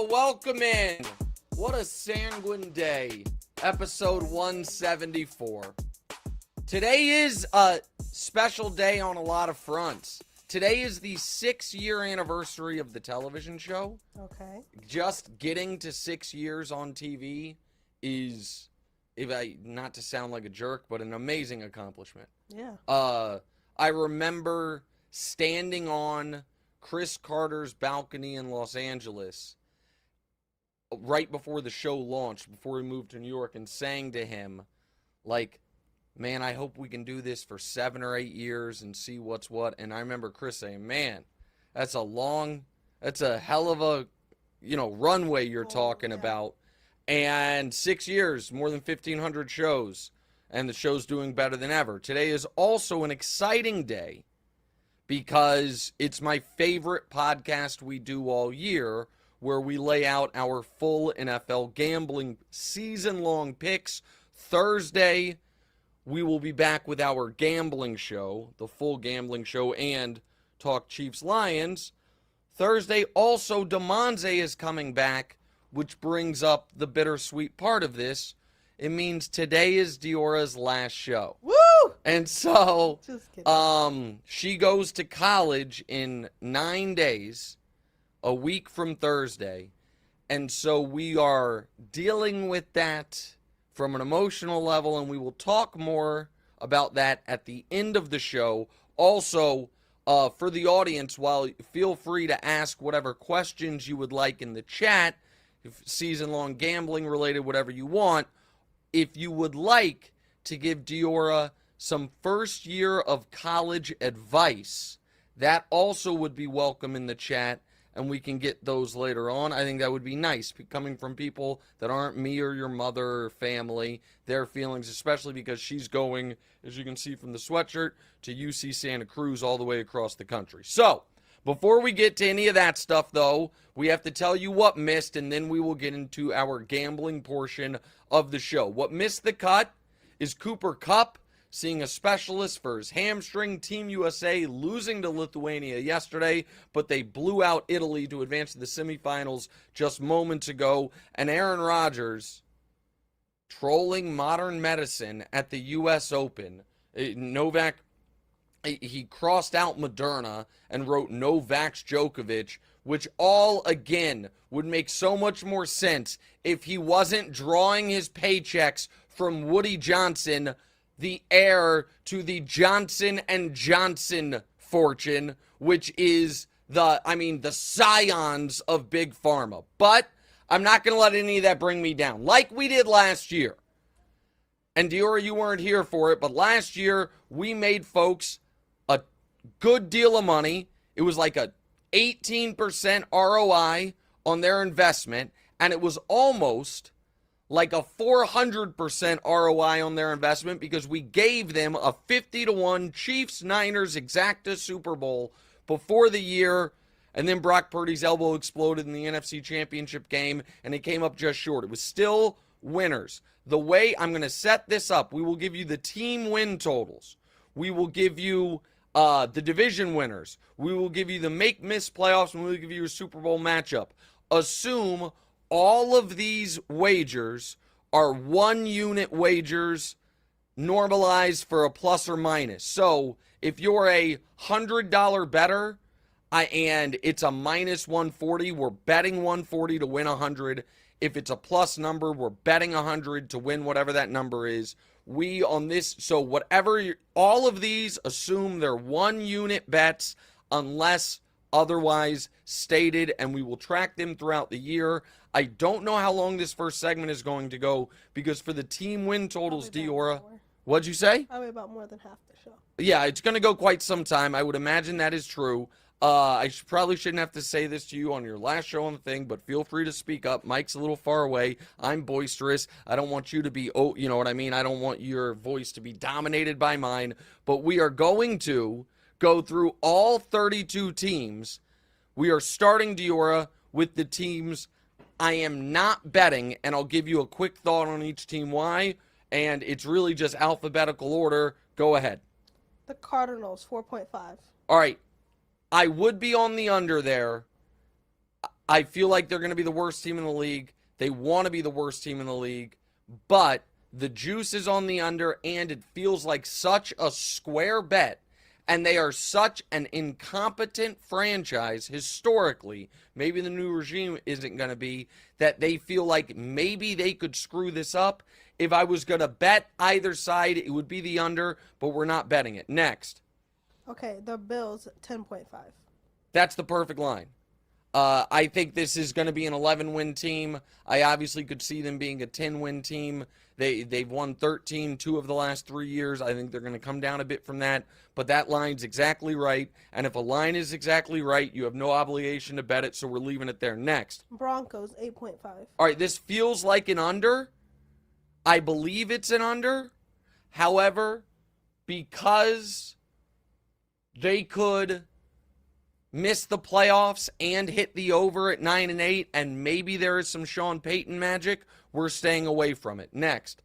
Welcome in. What a sanguine day. Episode 174. Today is a special day on a lot of fronts. Today is the 6-year anniversary of the television show. Okay. Just getting to 6 years on TV is, not to sound like a jerk, but an amazing accomplishment. Yeah. I remember standing on Chris Carter's balcony in Los Angeles right before the show launched, before we moved to New York, and saying to him, like, man, I hope we can do this for 7 or 8 years and see what's what. And I remember Chris saying, man, that's a hell of a, runway you're talking about. And 6 years, more than 1,500 shows, and the show's doing better than ever. Today is also an exciting day because it's my favorite podcast we do all year, where we lay out our full NFL gambling season-long picks. Thursday, we will be back with our gambling show, the full gambling show, and talk Chiefs-Lions. Thursday, also, DeMonze is coming back, which brings up the bittersweet part of this. It means today is Diorra's last show. Woo! And so, Just kidding. she goes to college in 9 days, a week from Thursday. And so we are dealing with that from an emotional level, and we will talk more about that at the end of the show. Also, for the audience, feel free to ask whatever questions you would like in the chat, if season-long gambling related, whatever you want. If you would like to give Diorra some first year of college advice, that also would be welcome in the chat, and we can get those later on. I think that would be nice, coming from people that aren't me or your mother or family, their feelings, especially because she's going, as you can see from the sweatshirt, to UC Santa Cruz all the way across the country. So, before we get to any of that stuff, though, we have to tell you what missed, and then we will get into our gambling portion of the show. What missed the cut is Cooper Kupp seeing a specialist for his hamstring. Team USA losing to Lithuania yesterday, but they blew out Italy to advance to the semifinals just moments ago. And Aaron Rodgers trolling modern medicine at the U.S. Open. Novak, he crossed out Moderna and wrote Novak Djokovic, which all, again, would make so much more sense if he wasn't drawing his paychecks from Woody Johnson, the heir to the Johnson & Johnson fortune, which is the scions of Big Pharma. But I'm not going to let any of that bring me down, like we did last year. And Diorra, you weren't here for it, but last year we made folks a good deal of money. It was like a 18% ROI on their investment, and it was almost like a 400% ROI on their investment because we gave them a 50-1 Chiefs-Niners exacta Super Bowl before the year, and then Brock Purdy's elbow exploded in the NFC Championship game, and it came up just short. It was still winners. The way I'm going to set this up, we will give you the team win totals. We will give you the division winners. We will give you the make-miss playoffs, and we will give you a Super Bowl matchup. Assume all of these wagers are one-unit wagers normalized for a plus or minus. So if you're a $100 bettor and it's a minus 140, we're betting 140 to win 100. If it's a plus number, we're betting 100 to win whatever that number is. All of these assume they're one-unit bets unless otherwise stated, and we will track them throughout the year. I don't know how long this first segment is going to go because for the team win totals, Diorra, what'd you say? Probably about more than half the show. Yeah, it's going to go quite some time. I would imagine that is true. Probably shouldn't have to say this to you on your last show on the thing, but feel free to speak up. Mike's a little far away. I'm boisterous. I don't want you to be, you know what I mean? I don't want your voice to be dominated by mine. But we are going to go through all 32 teams. We are starting, Diorra, with the teams I am not betting, and I'll give you a quick thought on each team why, and it's really just alphabetical order. Go ahead. The Cardinals, 4.5. All right. I would be on the under there. I feel like they're going to be the worst team in the league. They want to be the worst team in the league. But the juice is on the under, and it feels like such a square bet. And they are such an incompetent franchise historically. Maybe the new regime isn't going to be, that they feel like maybe they could screw this up. If I was going to bet either side, it would be the under, but we're not betting it. Next. Okay, the Bills 10.5. That's the perfect line. I think this is going to be an 11-win team. I obviously could see them being a 10-win team. They've won 13 2 of the last 3 years. I think they're going to come down a bit from that. But that line's exactly right. And if a line is exactly right, you have no obligation to bet it, so we're leaving it there. Next. Broncos 8.5. All right, this feels like an under. I believe it's an under. However, because they could miss the playoffs and hit the over at 9-8, and maybe there is some Sean Payton magic, we're staying away from it. Next.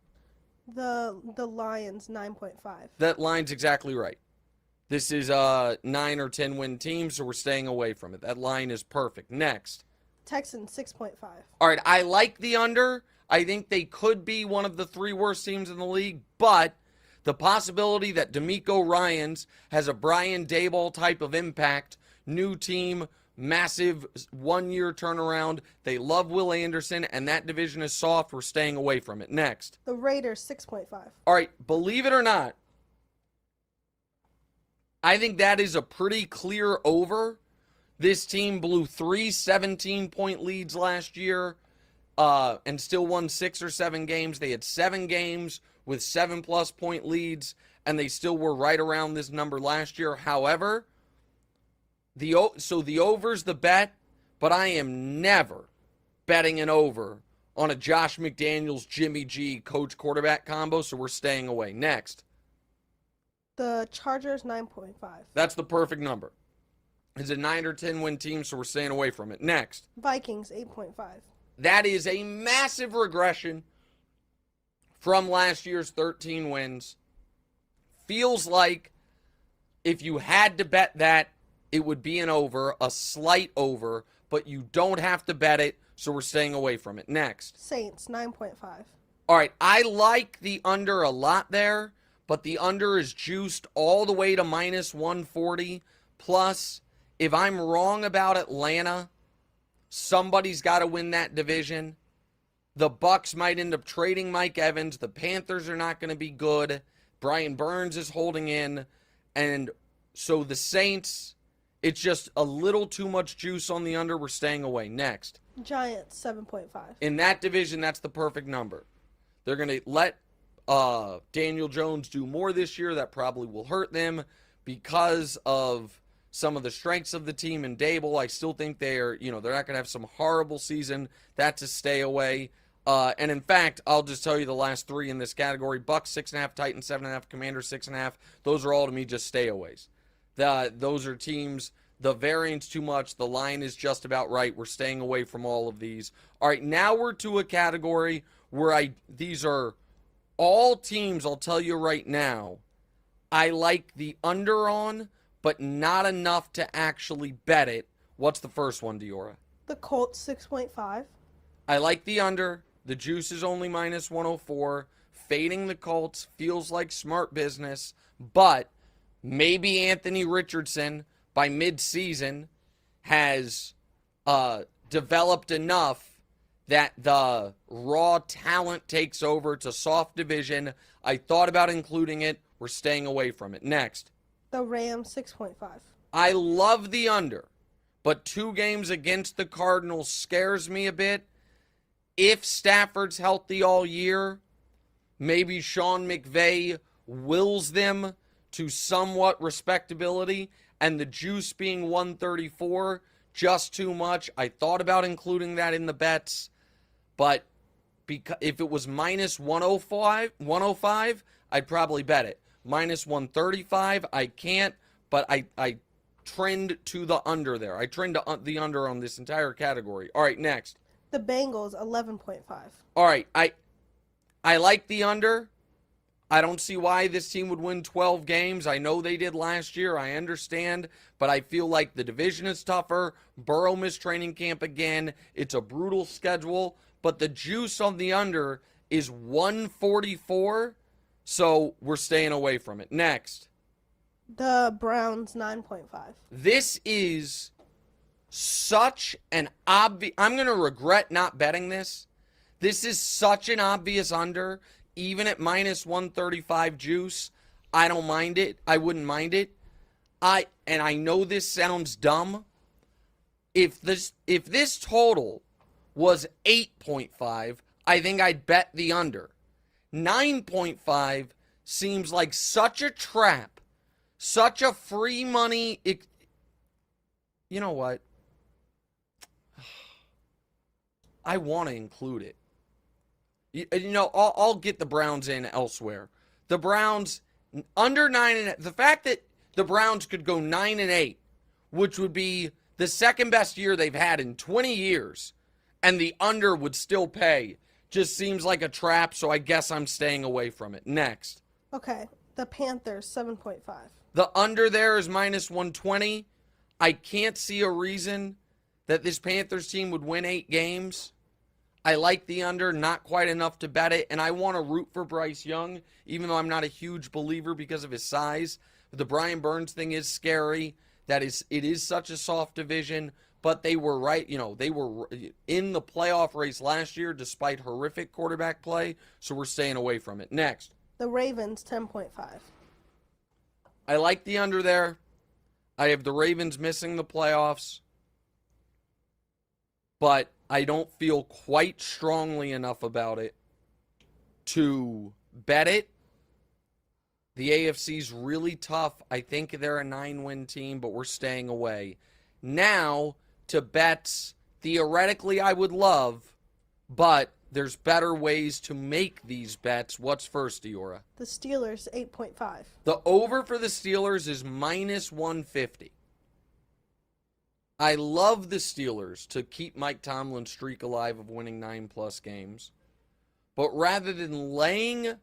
The Lions 9.5. That line's exactly right. This is a 9 or 10 win team, so we're staying away from it. That line is perfect. Next. Texans 6.5. All right, I like the under. I think they could be one of the 3 worst teams in the league, but the possibility that D'Amico Ryans has a Brian Daboll type of impact, new team, massive 1-year turnaround. They love Will Anderson, and that division is soft. We're staying away from it. Next. The Raiders 6.5. All right, believe it or not, I think that is a pretty clear over. This team blew 3 17-point leads last year and still won 6 or 7 games. They had 7 games with 7-plus point leads, and they still were right around this number last year. However, the over's the bet, but I am never betting an over on a Josh McDaniels, Jimmy G coach quarterback combo, so we're staying away. Next. The Chargers 9.5. That's the perfect number. It's a 9 or 10 win team, so we're staying away from it. Next. Vikings 8.5. That is a massive regression from last year's 13 wins. Feels like if you had to bet that, it would be an over, a slight over, but you don't have to bet it, so we're staying away from it. Next. Saints 9.5. All right, I like the under a lot there, but the under is juiced all the way to minus 140. Plus, if I'm wrong about Atlanta, somebody's got to win that division. The Bucs might end up trading Mike Evans. The Panthers are not going to be good. Brian Burns is holding in. And so the Saints, it's just a little too much juice on the under. We're staying away. Next. Giants 7.5. In that division, that's the perfect number. They're going to let Daniel Jones do more this year. That probably will hurt them because of some of the strengths of the team and Dable. I still think they're not going to have some horrible season. That's a stay away. And in fact, I'll just tell you the last 3 in this category. Bucks 6.5, Titans 7.5, Commanders 6.5. Those are all to me just stay aways. Those are teams, the variance too much. The line is just about right. We're staying away from all of these. All right, now we're to a category where these are all teams, I'll tell you right now, I like the under on, but not enough to actually bet it. What's the first one, Diorra? The Colts 6.5. I like the under. The juice is only minus 104. Fading the Colts feels like smart business, but maybe Anthony Richardson by mid-season has developed enough that the raw talent takes over. It's a soft division. I thought about including it. We're staying away from it. Next. The Rams 6.5. I love the under, but 2 games against the Cardinals scares me a bit. If Stafford's healthy all year, maybe Sean McVay wills them to somewhat respectability, and the juice being 134, just too much. I thought about including that in the bets, but if it was minus 105, I'd probably bet it. Minus 135, I can't, but I trend to the under there. I trend to the under on this entire category. All right, next. The Bengals 11.5. All right, I like the under. I don't see why this team would win 12 games. I know they did last year. I understand. But I feel like the division is tougher. Burrow missed training camp again. It's a brutal schedule. But the juice on the under is 144. So we're staying away from it. Next. The Browns 9.5. This is such an obvious... I'm going to regret not betting this. This is such an obvious under. Even at minus 135 juice, I don't mind it. I wouldn't mind it. I know this sounds dumb. If this total was 8.5, I think I'd bet the under. 9.5 seems like such a trap, such a free money. You know what? I want to include it. You know, I'll get the Browns in elsewhere. The Browns under 9, the fact that the Browns could go 9-8, which would be the second best year they've had in 20 years, and the under would still pay, just seems like a trap. So I guess I'm staying away from it. Next. Okay, the Panthers 7.5. The under there is minus 120. I can't see a reason that this Panthers team would win 8 games. I like the under, not quite enough to bet it, and I want to root for Bryce Young, even though I'm not a huge believer because of his size. But the Brian Burns thing is scary. It is such a soft division, but they were right. You know, they were in the playoff race last year despite horrific quarterback play, so we're staying away from it. Next. The Ravens 10.5. I like the under there. I have the Ravens missing the playoffs, but I don't feel quite strongly enough about it to bet it. The AFC's really tough. I think they're a 9-win team, but we're staying away. Now, to bets, theoretically I would love, but there's better ways to make these bets. What's first, Diorra? The Steelers 8.5. The over for the Steelers is minus 150. I love the Steelers to keep Mike Tomlin's streak alive of winning 9+ games. But rather than laying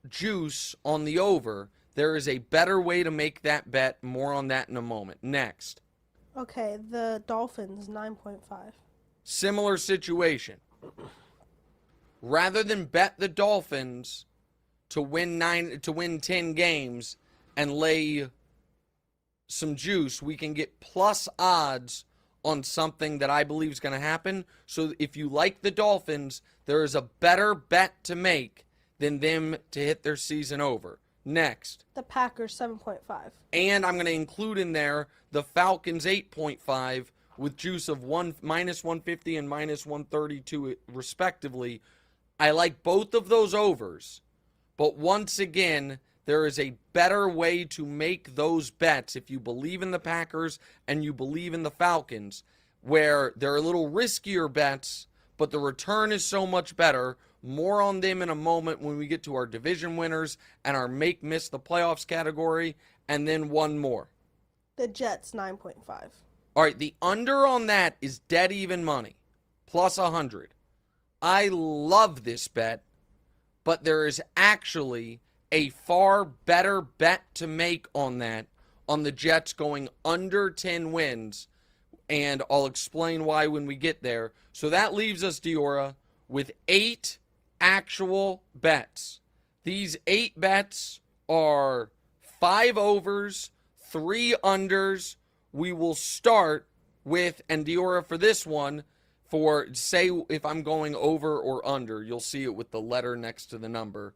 juice on the over, there is a better way to make that bet. More on that in a moment. Next. Okay, the Dolphins 9.5. Similar situation. Rather than bet the Dolphins to win 10 games and lay some juice, we can get plus odds on something that I believe is going to happen. So if you like the Dolphins, there is a better bet to make than them to hit their season over. Next. The Packers 7.5. And I'm going to include in there the Falcons 8.5 with juice of minus 150 and minus 132 respectively. I like both of those overs, but once again, there is a better way to make those bets if you believe in the Packers and you believe in the Falcons, where they're a little riskier bets, but the return is so much better. More on them in a moment when we get to our division winners and our miss the playoffs category, and then one more. The Jets 9.5. All right, the under on that is dead even money, plus 100. I love this bet, but there is actually a far better bet to make on that, on the Jets going under 10 wins, and I'll explain why when we get there. So that leaves us, Diorra, with 8 actual bets. These 8 bets are 5 overs, 3 unders. We will start with, and Diorra, for this one, for say if I'm going over or under, you'll see it with the letter next to the number.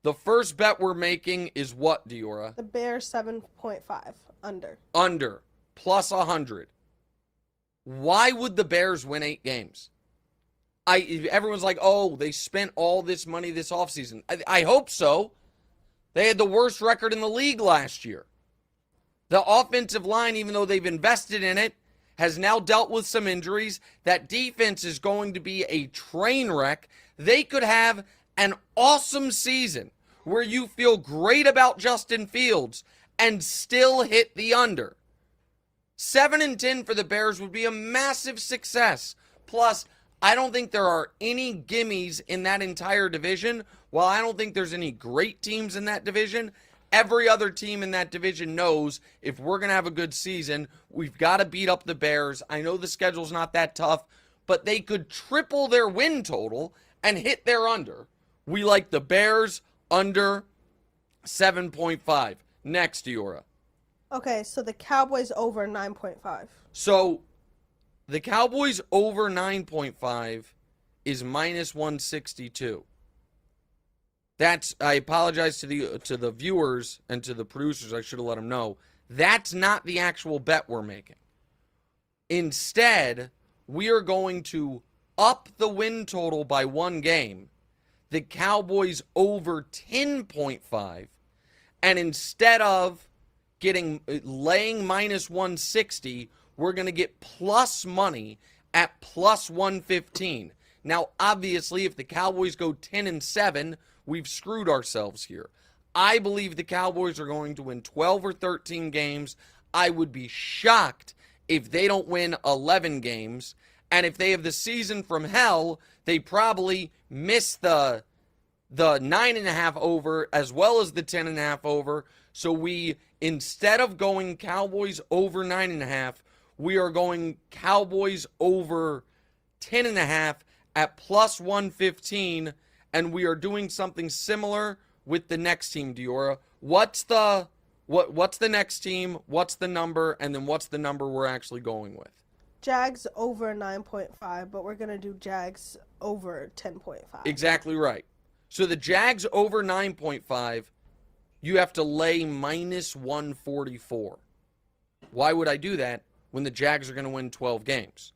The first bet we're making is what, Diorra? The Bears 7.5. Under. Under. Plus 100. Why would the Bears win 8 games? Everyone's like, oh, they spent all this money this offseason. I hope so. They had the worst record in the league last year. The offensive line, even though they've invested in it, has now dealt with some injuries. That defense is going to be a train wreck. They could have an awesome season where you feel great about Justin Fields and still hit the under. 7-10 for the Bears would be a massive success. Plus, I don't think there are any gimmies in that entire division. While I don't think there's any great teams in that division, every other team in that division knows if we're going to have a good season, we've got to beat up the Bears. I know the schedule's not that tough, but they could triple their win total and hit their under. We like the Bears under 7.5. Next, Diorra. Okay, so the Cowboys over 9.5. So the Cowboys over 9.5 is minus 162. That's, I apologize to the viewers and to the producers. I should have let them know. That's not the actual bet we're making. Instead, we are going to up the win total by one game. The Cowboys over 10.5. And instead of laying minus 160, we're going to get plus money at plus 115. Now, obviously, if the Cowboys go 10-7, we've screwed ourselves here. I believe the Cowboys are going to win 12 or 13 games. I would be shocked if they don't win 11 games. And if they have the season from hell, they probably miss the 9.5 over as well as the 10.5 over. So we, instead of going Cowboys over 9.5, we are going Cowboys over 10.5 at plus 115, and we are doing something similar with the next team, Diorra. What's the next team? What's the number? And then what's the number we're actually going with? Jags over 9.5, but we're going to do Jags over 10.5. Exactly right. So the Jags over 9.5, you have to lay minus 144. Why would I do that when the Jags are going to win 12 games?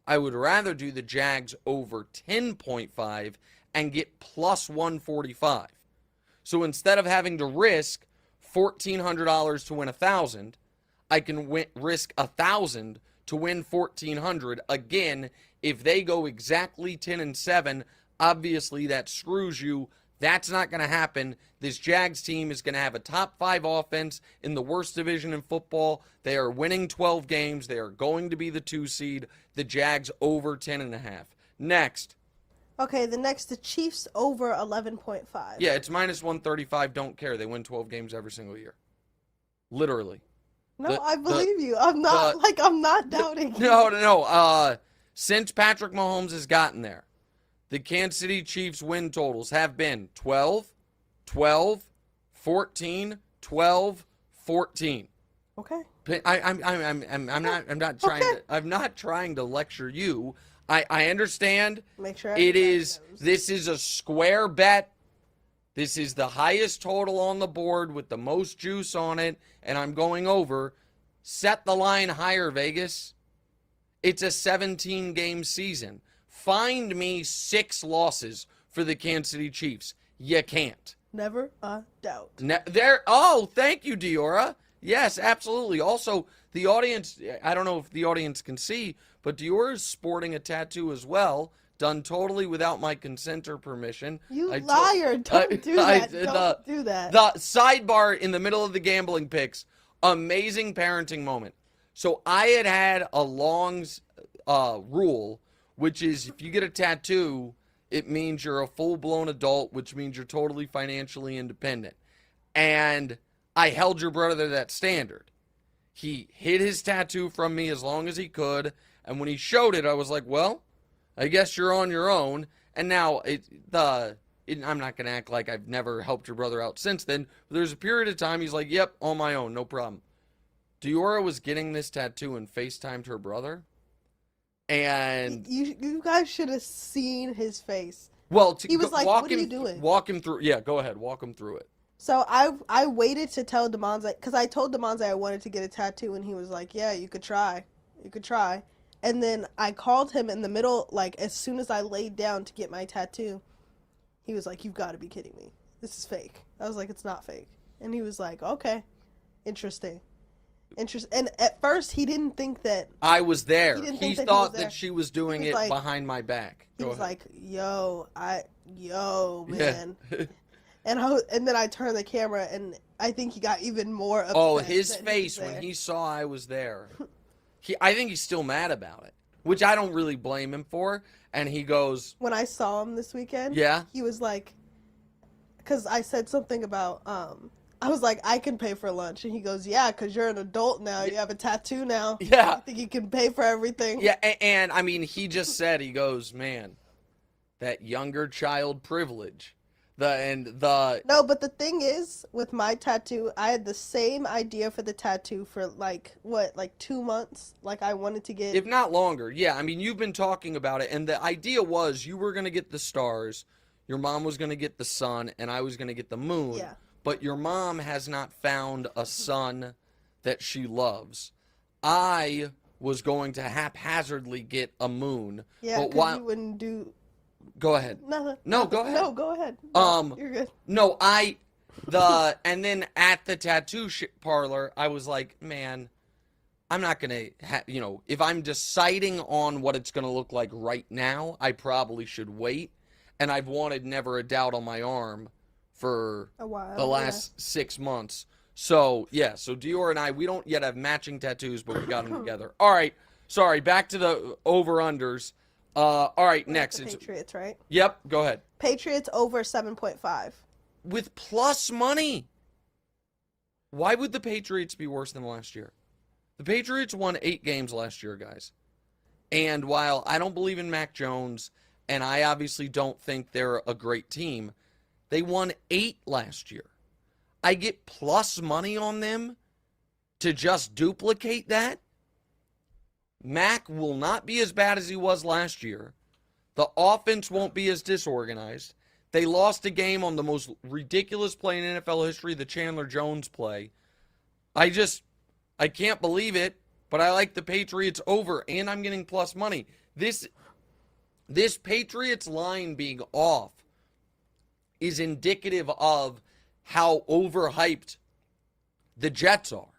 I would rather do the Jags over 10.5 and get plus 145. So instead of having to risk $1,400 to win 1,000, I can risk 1,000 to win 1,400. Again, if they go exactly 10-7, obviously that screws you. That's not going to happen. This Jags team is going to have a top 5 offense in the worst division in football. They are winning 12 games. They are going to be the 2 seed. The Jags over 10.5. Next. Okay, the Chiefs over 11.5. Yeah, it's minus 135. Don't care. They win 12 games every single year. Literally. No, I believe you. I'm not doubting you. No. Since Patrick Mahomes has gotten there, the Kansas City Chiefs win totals have been 12, 12, 14, 12, 14. Okay. I'm not trying to lecture you. I understand. Make sure This is a square bet. This is the highest total on the board with the most juice on it, and I'm going over. Set the line higher, Vegas. It's a 17-game season. Find me 6 losses for the Kansas City Chiefs. You can't. Never a doubt. Thank you, Diorra. Yes, absolutely. Also, the audience, I don't know if the audience can see, but Diorra is sporting a tattoo as well, done totally without my consent or permission. You liar. Don't do that. Don't do that. The sidebar in the middle of the gambling picks, amazing parenting moment. So I had a long rule, which is if you get a tattoo, it means you're a full-blown adult, which means you're totally financially independent. And I held your brother to that standard. He hid his tattoo from me as long as he could, and when he showed it, I was like, well, I guess you're on your own. And now, I'm not going to act like I've never helped your brother out since then. But there's a period of time he's like, yep, on my own, no problem. Diorra was getting this tattoo and FaceTimed her brother. And you guys should have seen his face. Well, he was like, what are you doing? Walk him through. Yeah, go ahead. Walk him through it. So I waited to tell Demonza, because I told Demonza I wanted to get a tattoo, and he was like, yeah, you could try. And then I called him in the middle, like, as soon as I laid down to get my tattoo. He was like, you've got to be kidding me. This is fake. I was like, it's not fake. And he was like, okay, interesting. And at first, he didn't think that I was there. He thought that she was doing it like, behind my back. He was like, yo, man. Yeah. And then I turned the camera, and I think he got even more upset. Oh, his face when he saw I was there. I think he's still mad about it. which I don't really blame him for. And he goes, When I saw him this weekend, yeah, he was like, because I said something about, I was like, I can pay for lunch. And he goes, yeah, because you're an adult now. You have a tattoo now. yeah, I think you can pay for everything. yeah. And I mean, he just said, he goes, man, that younger child privilege. No, but the thing is, with my tattoo, I had the same idea for the tattoo for like 2 months. Like I wanted to get, if not longer. Yeah, I mean, you've been talking about it, and the idea was you were going to get the stars, your mom was going to get the sun, and I was going to get the moon. Yeah. But your mom has not found a sun that she loves. I was going to haphazardly get a moon. yeah, but because you wouldn't do Go ahead. nothing. No, go ahead. No, go ahead. No, you're good. No, and then at the tattoo parlor, I was like, man, I'm not going to, if I'm deciding on what it's going to look like right now, I probably should wait. And I've wanted Never a Doubt on my arm for A while. the last 6 months. So, yeah, so Diorra and I, we don't yet have matching tattoos, but we got them together. All right, sorry, back to the over-unders. All right, next. The Patriots, right? Yep, go ahead. Patriots over 7.5. With plus money. Why would the Patriots be worse than last year? The Patriots won 8 games last year, guys. And while I don't believe in Mac Jones, and I obviously don't think they're a great team, they won 8 last year. I get plus money on them to just duplicate that. Mac will not be as bad as he was last year. The offense won't be as disorganized. They lost a game on the most ridiculous play in NFL history, the Chandler Jones play. I can't believe it, but I like the Patriots over, and I'm getting plus money. This Patriots line being off is indicative of how overhyped the Jets are.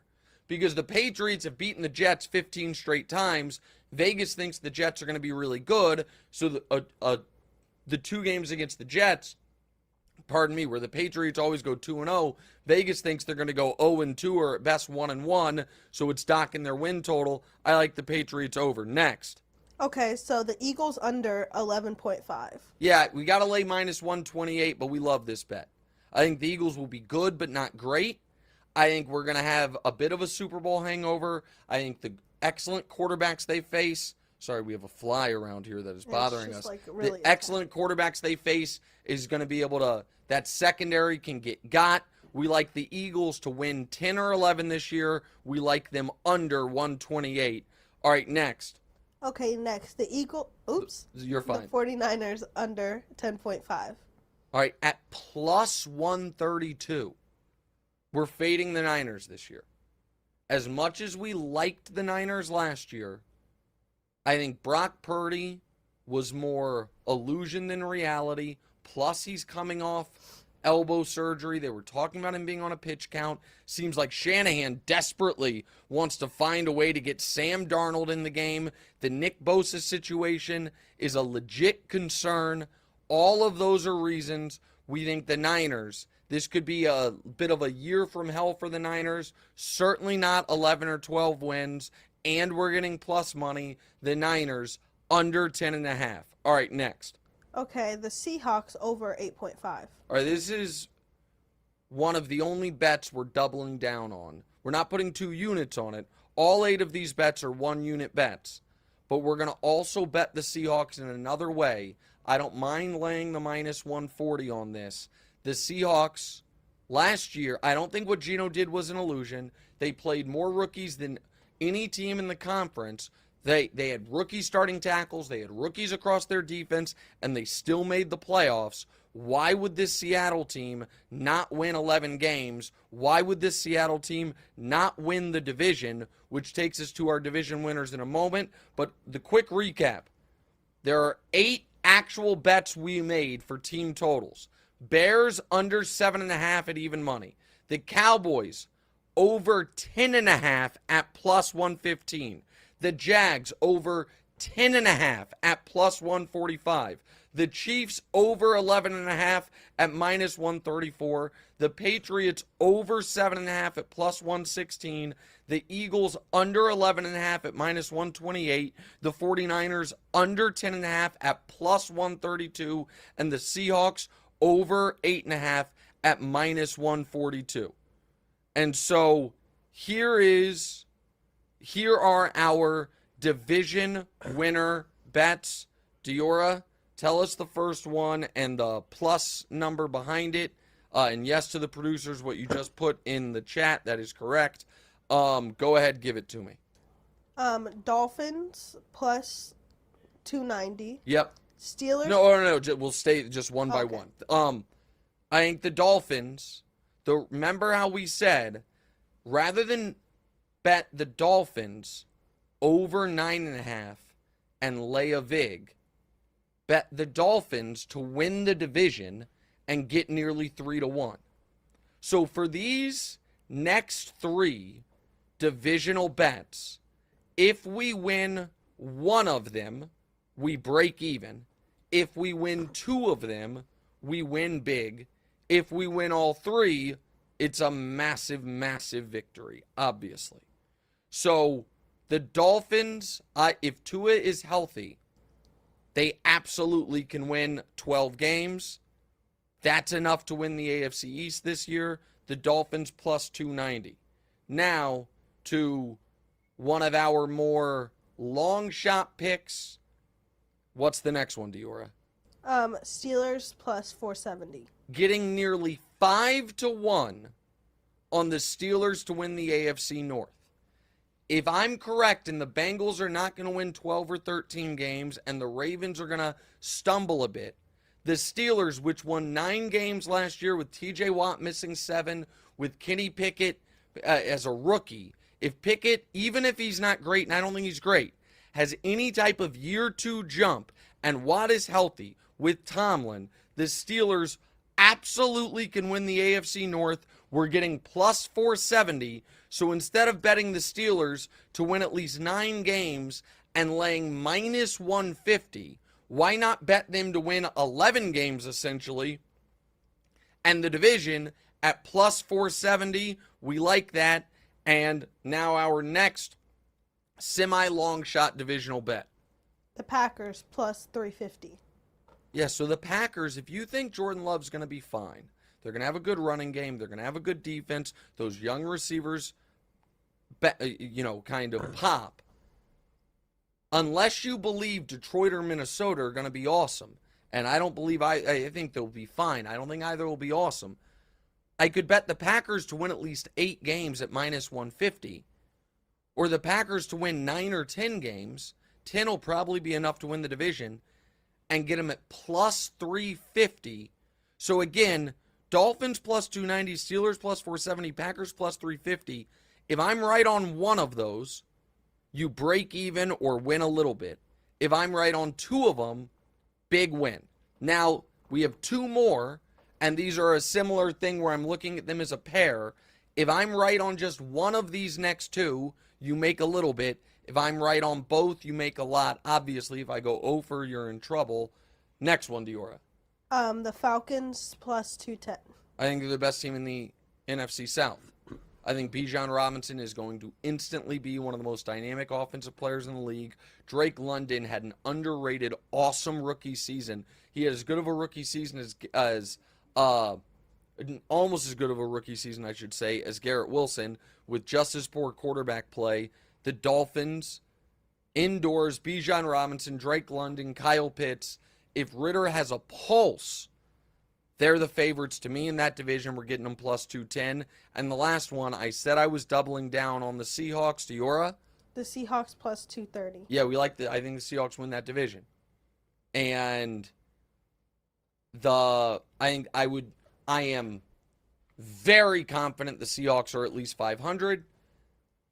Because the Patriots have beaten the Jets 15 straight times. Vegas thinks the Jets are going to be really good. So the 2 games against the Jets, where the Patriots always go 2-0, Vegas thinks they're going to go 0-2 or at best 1-1. So it's docking their win total. I like the Patriots over. Next. Okay, so the Eagles under 11.5. Yeah, we got to lay minus 128, but we love this bet. I think the Eagles will be good, but not great. I think we're going to have a bit of a Super Bowl hangover. I think the excellent quarterbacks they face. Sorry, we have a fly around here that is bothering us. Really the excellent quarterbacks they face is going to be able to, that secondary can get got. We like the Eagles to win 10 or 11 this year. We like them under 128. All right, next. Okay, next. The You're fine. The 49ers under 10.5. All right, at plus 132. We're fading the Niners this year. As much as we liked the Niners last year, I think Brock Purdy was more illusion than reality. Plus, he's coming off elbow surgery. They were talking about him being on a pitch count. Seems like Shanahan desperately wants to find a way to get Sam Darnold in the game. The Nick Bosa situation is a legit concern. All of those are reasons we think the Niners, this could be a bit of a year from hell for the Niners. Certainly not 11 or 12 wins. And we're getting plus money. The Niners under 10.5. All right, next. Okay, the Seahawks over 8.5. All right, this is one of the only bets we're doubling down on. We're not putting 2 units on it. All 8 of these bets are 1-unit bets. But we're going to also bet the Seahawks in another way. I don't mind laying the minus 140 on this. The Seahawks, last year, I don't think what Geno did was an illusion. They played more rookies than any team in the conference. They had rookie starting tackles. They had rookies across their defense, and they still made the playoffs. Why would this Seattle team not win 11 games? Why would this Seattle team not win the division, which takes us to our division winners in a moment. But the quick recap, there are 8 actual bets we made for team totals. Bears under 7.5 at even money. The Cowboys over 10.5 at plus 115. The Jags over 10.5 at plus 145. The Chiefs over 11.5 at minus 134. The Patriots over 7.5 at plus 116. The Eagles under 11.5 at minus 128. The 49ers under 10.5 at plus 132. And the Seahawks over 8.5 at minus 142. And so here are our division winner bets. Diorra, tell us the first one and the plus number behind it. And yes to the producers, what you just put in the chat, that is correct. Go ahead, give it to me. Dolphins plus 290. Yep. Steelers. No. We'll stay just one by Okay. one. I think the Dolphins. Remember how we said, rather than bet the Dolphins over 9.5 and lay a vig, bet the Dolphins to win the division and get nearly 3-1. So for these next 3 divisional bets, if we win one of them, we break even. If we win 2 of them, we win big. If we win all 3, it's a massive, massive victory, obviously. So the Dolphins, if Tua is healthy, they absolutely can win 12 games. That's enough to win the AFC East this year. The Dolphins plus 290. Now to one of our more long shot picks. What's the next one, Diorra? Steelers plus 470. Getting nearly 5-1 on the Steelers to win the AFC North. If I'm correct and the Bengals are not going to win 12 or 13 games and the Ravens are going to stumble a bit, the Steelers, which won 9 games last year with TJ Watt missing 7, with Kenny Pickett as a rookie, if Pickett, even if he's not great, and I don't think he's great, has any type of year 2 jump and Watt is healthy with Tomlin, the Steelers absolutely can win the AFC North. We're getting plus 470. So instead of betting the Steelers to win at least 9 games and laying minus 150, why not bet them to win 11 games essentially and the division at plus 470? We like that. And now our next semi-long shot divisional bet. The Packers plus 350. Yeah, so the Packers, if you think Jordan Love's going to be fine, they're going to have a good running game, they're going to have a good defense, those young receivers, kind of pop. Unless you believe Detroit or Minnesota are going to be awesome, and I don't believe, I think they'll be fine. I don't think either will be awesome. I could bet the Packers to win at least 8 games at minus 150, or the Packers to win 9 or 10 games. 10 will probably be enough to win the division, and get them at plus 350. So again, Dolphins plus 290, Steelers plus 470, Packers plus 350. If I'm right on one of those, you break even or win a little bit. If I'm right on 2 of them, big win. Now, we have 2 more, and these are a similar thing where I'm looking at them as a pair. If I'm right on just one of these next 2, you make a little bit. If I'm right on both, you make a lot. Obviously, if I go over, you're in trouble. Next one, Diorra. The Falcons plus 210. I think they're the best team in the NFC South. I think Bijan Robinson is going to instantly be one of the most dynamic offensive players in the league. Drake London had an underrated, awesome rookie season. He had as good of a rookie season as almost as good of a rookie season, I should say, as Garrett Wilson, with just as poor quarterback play. The Dolphins, indoors, Bijan Robinson, Drake London, Kyle Pitts. If Ritter has a pulse, they're the favorites to me in that division. We're getting them plus 210. And the last one, I said I was doubling down on the Seahawks. Diorra? The Seahawks plus 230. Yeah, I think the Seahawks win that division. And I am very confident the Seahawks are at least 500.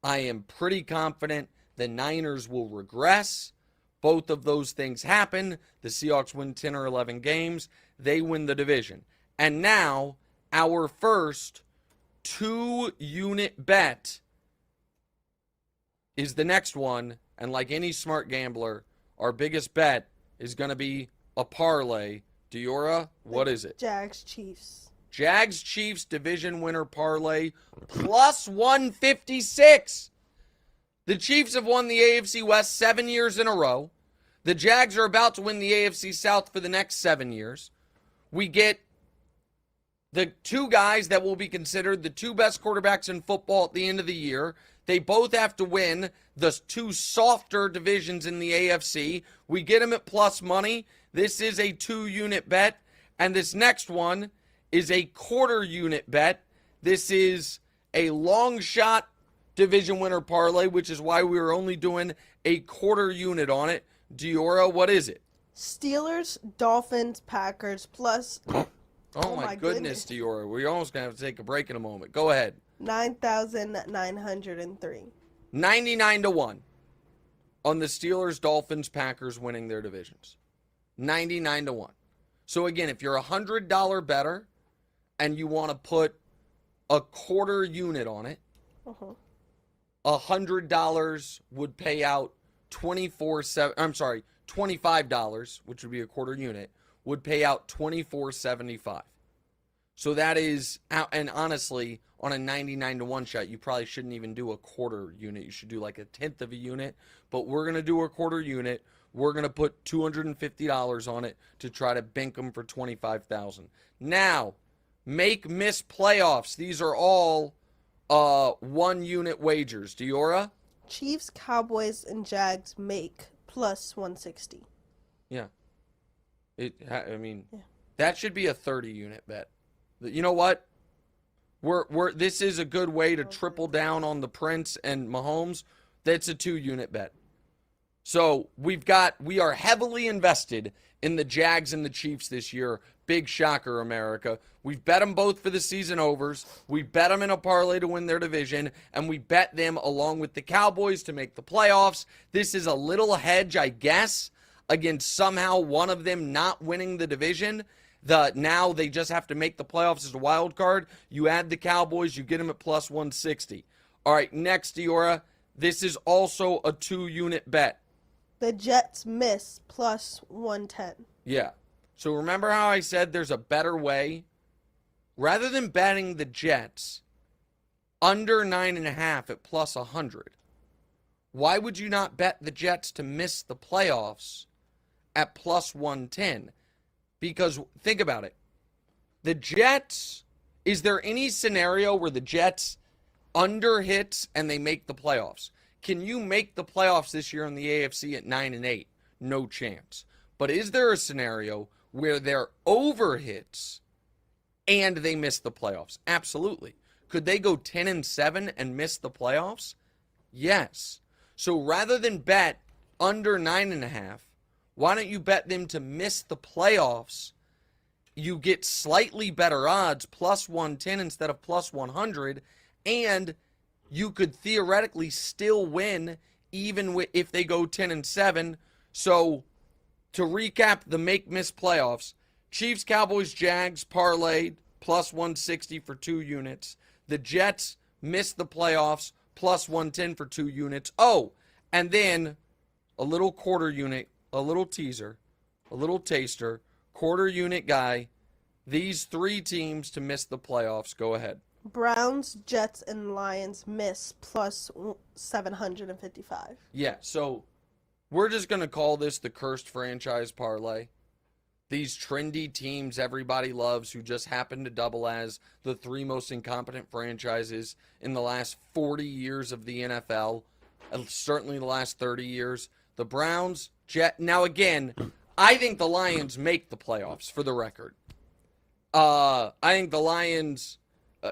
I am pretty confident the Niners will regress. Both of those things happen. The Seahawks win 10 or 11 games. They win the division. And now, our first 2-unit bet is the next one. And like any smart gambler, our biggest bet is going to be a parlay. Diorra, what is it? Jags Chiefs. Jags Chiefs division winner parlay plus 156. The Chiefs have won the AFC West 7 years in a row. The Jags are about to win the AFC South for the next 7 years. We get the two guys that will be considered the two best quarterbacks in football at the end of the year. They both have to win the two softer divisions in the AFC. We get them at plus money. This is a 2-unit bet. And this next one is a quarter-unit bet. This is a long shot division winner parlay, which is why we were only doing a quarter unit on it. Diorra, what is it? Steelers, Dolphins, Packers, plus... Oh my goodness, Diorra. We're almost going to have to take a break in a moment. Go ahead. 9,903. 99-1 on the Steelers, Dolphins, Packers winning their divisions. 99-1. So again, if you're a $100 bettor and you want to put a quarter unit on it, $100 would pay out $25, which would be a quarter unit, would pay out $24.75. So that is, and honestly, on a 99-1 shot, you probably shouldn't even do a quarter unit. You should do like a tenth of a unit. But we're going to do a quarter unit. We're going to put $250 on it to try to bank them for $25,000. Now, miss playoffs. These are all 1-unit wagers. Diorra? Chiefs, Cowboys, and Jags make plus 160. Yeah. That should be a 30-unit bet. You know what? This is a good way to triple down on the Prince and Mahomes. That's a 2-unit bet. So we are heavily invested in the Jags and the Chiefs this year. Big shocker, America. We've bet them both for the season overs. We bet them in a parlay to win their division, and we bet them along with the Cowboys to make the playoffs. This is a little hedge, I guess, against somehow one of them not winning the division. Now they just have to make the playoffs as a wild card. You add the Cowboys, you get them at plus 160. All right, next, Diorra. This is also a 2-unit bet. The Jets miss plus 110. Yeah. So remember how I said there's a better way? Rather than betting the Jets under 9.5 at plus 100, why would you not bet the Jets to miss the playoffs at plus 110? Because think about it. The Jets, is there any scenario where the Jets under hits and they make the playoffs? Can you make the playoffs this year in the AFC at 9-8? No chance. But is there a scenario where they're over hits and they miss the playoffs? Absolutely. Could they go 10-7 and miss the playoffs? Yes. So rather than bet under 9.5, why don't you bet them to miss the playoffs? You get slightly better odds, plus 110 instead of plus 100, and you could theoretically still win even if they go 10-7. So to recap the miss playoffs, Chiefs, Cowboys, Jags parlayed plus 160 for 2 units. The Jets missed the playoffs plus 110 for 2 units. Oh, and then a little quarter unit, a little teaser, a little taster, quarter unit guy. These 3 teams to miss the playoffs. Go ahead. Browns, Jets, and Lions miss plus 755. Yeah, so we're just going to call this the cursed franchise parlay. These trendy teams everybody loves who just happen to double as the 3 most incompetent franchises in the last 40 years of the NFL, and certainly the last 30 years. The Browns, now again, I think the Lions make the playoffs, for the record. I think the Lions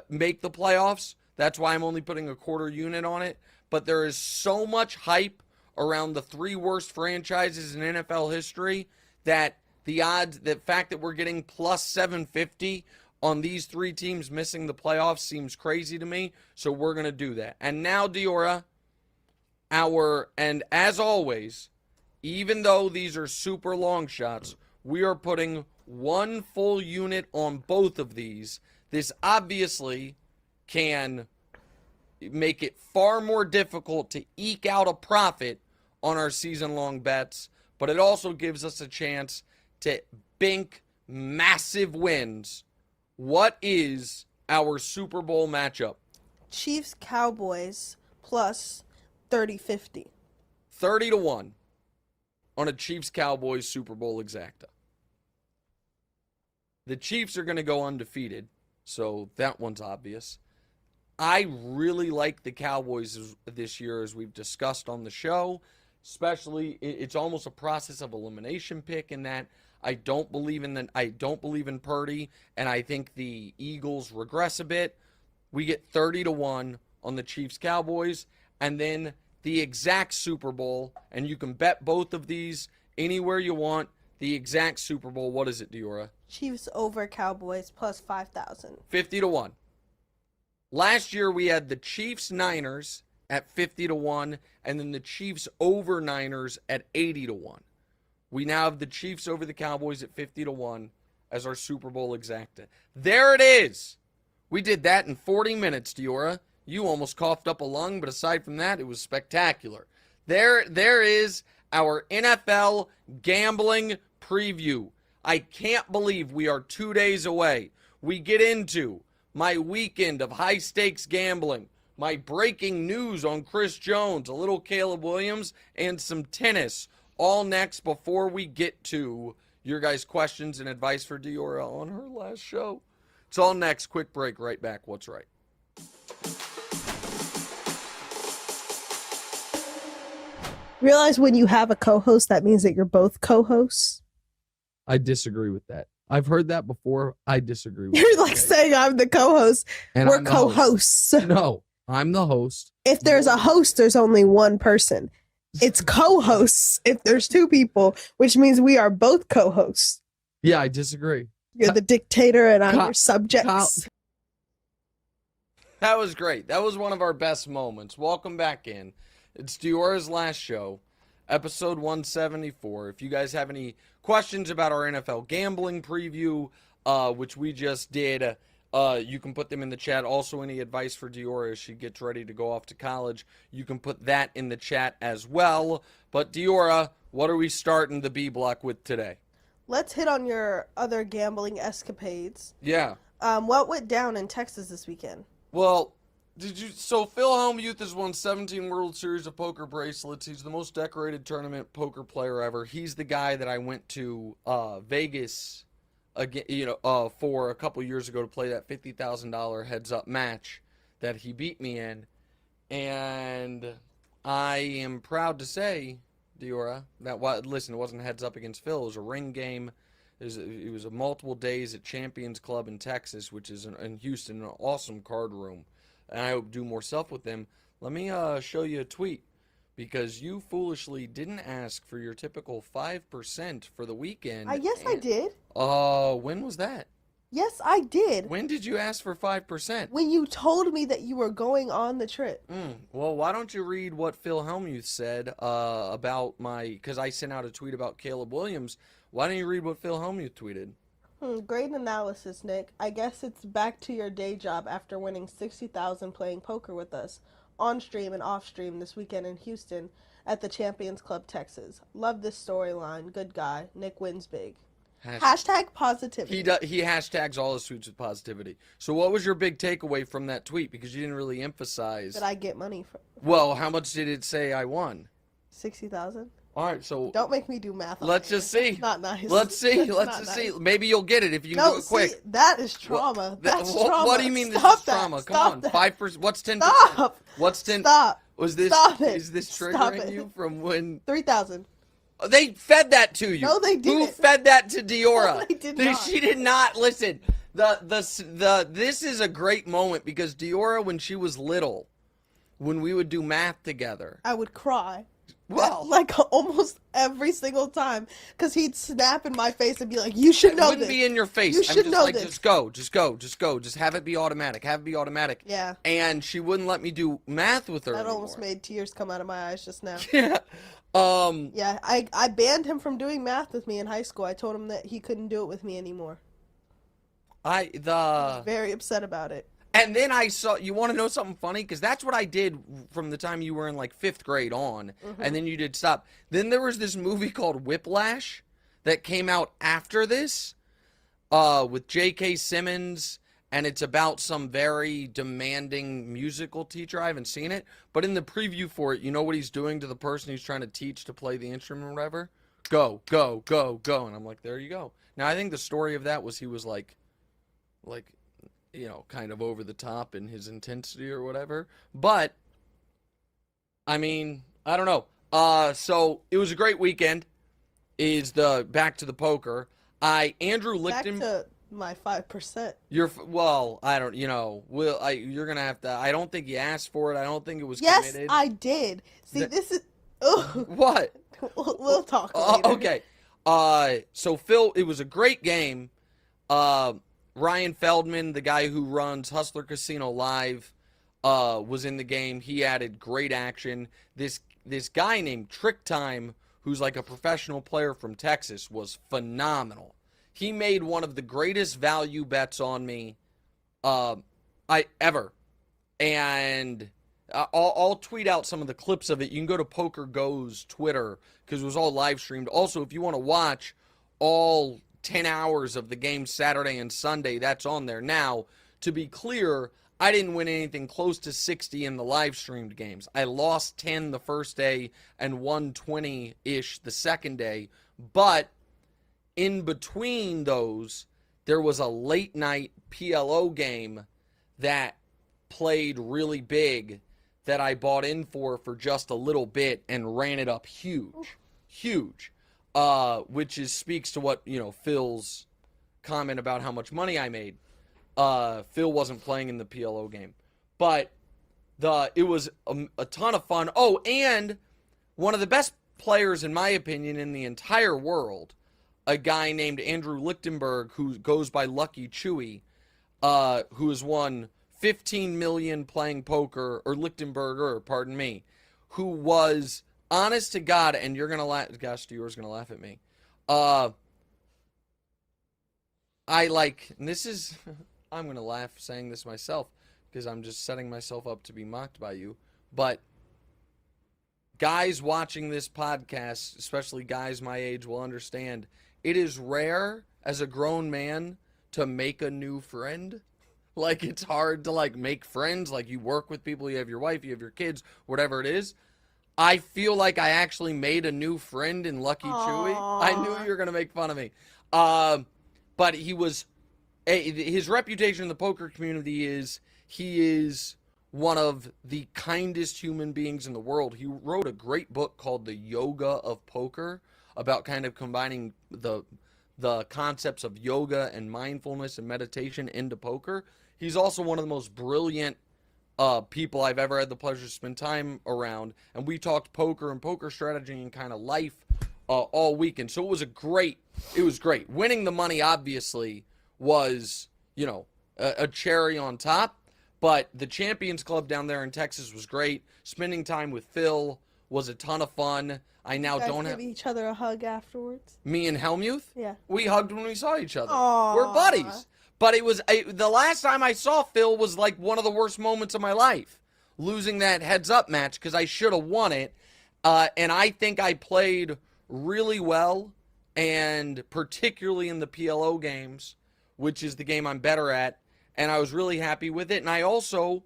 make the playoffs. That's why I'm only putting a quarter unit on it. But there is so much hype around the 3 worst franchises in NFL history that the odds, the fact that we're getting plus 750 on these 3 teams missing the playoffs seems crazy to me. So we're going to do that. And now, Diorra, and as always, even though these are super long shots, we are putting 1 full unit on both of these. This obviously can make it far more difficult to eke out a profit on our season-long bets, but it also gives us a chance to bink massive wins. What is our Super Bowl matchup? Chiefs Cowboys plus 30-50. 30-1 on a Chiefs Cowboys Super Bowl exacta. The Chiefs are going to go undefeated, so that one's obvious. I really like the Cowboys this year, as we've discussed on the show. Especially, it's almost a process of elimination pick in that I don't believe in Purdy, and I think the Eagles regress a bit. We get 30-1 on the Chiefs Cowboys, and then the exact Super Bowl, and you can bet both of these anywhere you want. The exact Super Bowl, what is it, Diorra? Chiefs over Cowboys plus 5,000. 50-1. Last year we had the Chiefs Niners at 50-1, and then the Chiefs over Niners at 80-1. We now have the Chiefs over the Cowboys at 50-1 as our Super Bowl exacta. There it is. We did that in 40 minutes, Diorra. You almost coughed up a lung, but aside from that, it was spectacular. There is our NFL gambling preview. I can't believe we are 2 days away. We get into my weekend of high-stakes gambling, my breaking news on Chris Jones, a little Caleb Williams, and some tennis. All next before we get to your guys' questions and advice for Diorra on her last show. It's all next. Quick break. Right back. What's right? Realize when you have a co-host, that means that you're both co-hosts. I disagree with that. I've heard that before. I disagree with You're that. like saying I'm the co-host. And We're I'm the host. co-hosts. No, I'm the host. If there's a host, there's only one person. It's co-hosts if there's two people, which means we are both co-hosts. Yeah, I disagree. You're the dictator and I'm Kyle- your subjects. That was great. That was one of our best moments. Welcome back in. It's Diorra's last show, episode 174. If you guys have any questions about our NFL gambling preview, which we just did, you can put them in the chat. Also, any advice for Diorra as she gets ready to go off to college, you can put that in the chat as well. But Diorra, what are we starting the B block with today? Let's hit on your other gambling escapades. Yeah. What went down in Texas this weekend? Well, so Phil Hellmuth has won 17 World Series of Poker bracelets. He's the most decorated tournament poker player ever. He's the guy that I went to Vegas again, for a couple years ago to play that $50,000 heads-up match that he beat me in. And I am proud to say, Diorra, that listen, it wasn't heads-up against Phil. It was a ring game. It was a multiple days at Champions Club in Texas, which is in Houston, an awesome card room. And I hope to do more stuff with them. Let me show you a tweet, because you foolishly didn't ask for your typical 5% for the weekend. Yes, I did. When was that? Yes, I did. When did you ask for 5%? When you told me that you were going on the trip. Well, why don't you read what Phil Hellmuth said about because I sent out a tweet about Caleb Williams. Why don't you read what Phil Hellmuth tweeted? Great analysis, Nick. I guess it's back to your day job after winning $60,000 playing poker with us, on stream and off stream this weekend in Houston at the Champions Club, Texas. Love this storyline. Good guy. Nick wins big. Hashtag positivity. He hashtags all his tweets with positivity. So what was your big takeaway from that tweet? Because you didn't really emphasize. That I get money for. Well, how much did it say I won? 60,000. All right, so don't make me do math. Let's just see. It's not nice. Let's see. Let's just see. Maybe you'll get it if you can do it quick. See, that is trauma. That's trauma. What do you mean this is trauma? Come on, 5%. What's 10%? Stop. What's 10? Stop. Was this? Stop it. Is this Stop triggering it. you from when? 3,000. They fed that to you. No, they didn't. Who fed that to Diorra? No, they did not. She did not. Listen, this is a great moment because Diorra, when she was little, when we would do math together, I would cry. Well, like almost every single time, because he'd snap in my face and be like, "You should know this." It wouldn't be in your face. You should know this. Just go. Just have it be automatic. Yeah. And she wouldn't let me do math with her That anymore. almost made tears come out of my eyes just now. Yeah. Yeah, I banned him from doing math with me in high school. I told him that he couldn't do it with me anymore. I was very upset about it. And then I saw, you want to know something funny? Because that's what I did from the time you were in like 5th grade on, and then you did stop. Then there was this movie called Whiplash that came out after this with J.K. Simmons, and it's about some very demanding musical teacher. I haven't seen it, but in the preview for it, you know what he's doing to the person he's trying to teach to play the instrument or whatever? Go, go, go, go. And I'm like, there you go. Now, I think the story of that was he was like, you know, kind of over the top in his intensity or whatever. But, I mean, I don't know. So, it was a great weekend. Back to the poker. Andrew Lichten. Back to my 5%. I don't, you know, you're going to have to, I don't think you asked for it. I don't think it was Yes, committed. I did. See, this is, ugh. What? We'll talk later. Okay. So Phil, it was a great game. Ryan Feldman, the guy who runs Hustler Casino Live, was in the game. He added great action. This guy named Trick Time, who's like a professional player from Texas, was phenomenal. He made one of the greatest value bets on me ever. And I'll tweet out some of the clips of it. You can go to Poker Go's Twitter because it was all live streamed. Also, if you want to watch all 10 hours of the game Saturday and Sunday, that's on there. Now, to be clear, I didn't win anything close to 60 in the live streamed games. I lost 10 the first day and won 20-ish the second day. But in between those, there was a late night PLO game that played really big that I bought in for just a little bit and ran it up huge, which speaks to what, you know, Phil's comment about how much money I made. Phil wasn't playing in the PLO game, but it was a ton of fun. Oh, and one of the best players, in my opinion, in the entire world, a guy named Andrew Lichtenberg, who goes by Lucky Chewy, who has won 15 million playing poker, or Lichtenberger, pardon me, who was honest to God, and you're gonna laugh. Gosh, Diorra's gonna laugh at me. And this is, I'm gonna laugh saying this myself because I'm just setting myself up to be mocked by you. But guys watching this podcast, especially guys my age, will understand it is rare as a grown man to make a new friend. Like, it's hard to, like, make friends. Like, you work with people, you have your wife, you have your kids, whatever it is. I feel like I actually made a new friend in Lucky Chewy. I knew you were going to make fun of me. But his reputation in the poker community is he is one of the kindest human beings in the world. He wrote a great book called The Yoga of Poker about kind of combining the concepts of yoga and mindfulness and meditation into poker. He's also one of the most brilliant people I've ever had the pleasure to spend time around. And we talked poker and poker strategy and kind of life all weekend. So it was great. Winning the money, obviously, was, you know, a cherry on top. But the Champions Club down there in Texas was great. Spending time with Phil was a ton of fun. I now don't have... give each other a hug afterwards? Me and Hellmuth? Yeah. We hugged when we saw each other. Aww. We're buddies. But the last time I saw Phil was like one of the worst moments of my life. Losing that heads-up match because I should have won it. And I think I played really well, and particularly in the PLO games, which is the game I'm better at. And I was really happy with it. And I also...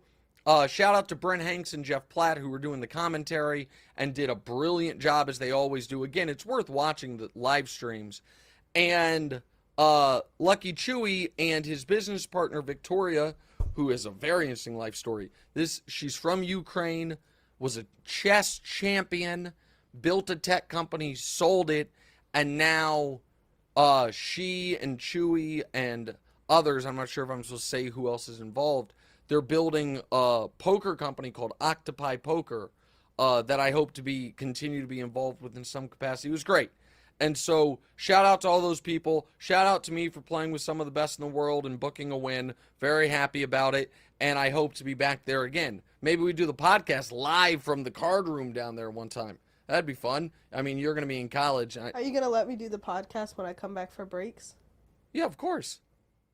shout out to Brent Hanks and Jeff Platt, who were doing the commentary and did a brilliant job, as they always do. Again, it's worth watching the live streams. And Lucky Chewy and his business partner, Victoria, who has a very interesting life story. She's from Ukraine, was a chess champion, built a tech company, sold it, and now she and Chewy and others, I'm not sure if I'm supposed to say who else is involved, they're building a poker company called Octopi Poker that I hope to continue to be involved with in some capacity. It was great. And so, shout out to all those people. Shout out to me for playing with some of the best in the world and booking a win. Very happy about it. And I hope to be back there again. Maybe we do the podcast live from the card room down there one time. That'd be fun. I mean, you're going to be in college. Are you going to let me do the podcast when I come back for breaks? Yeah, of course.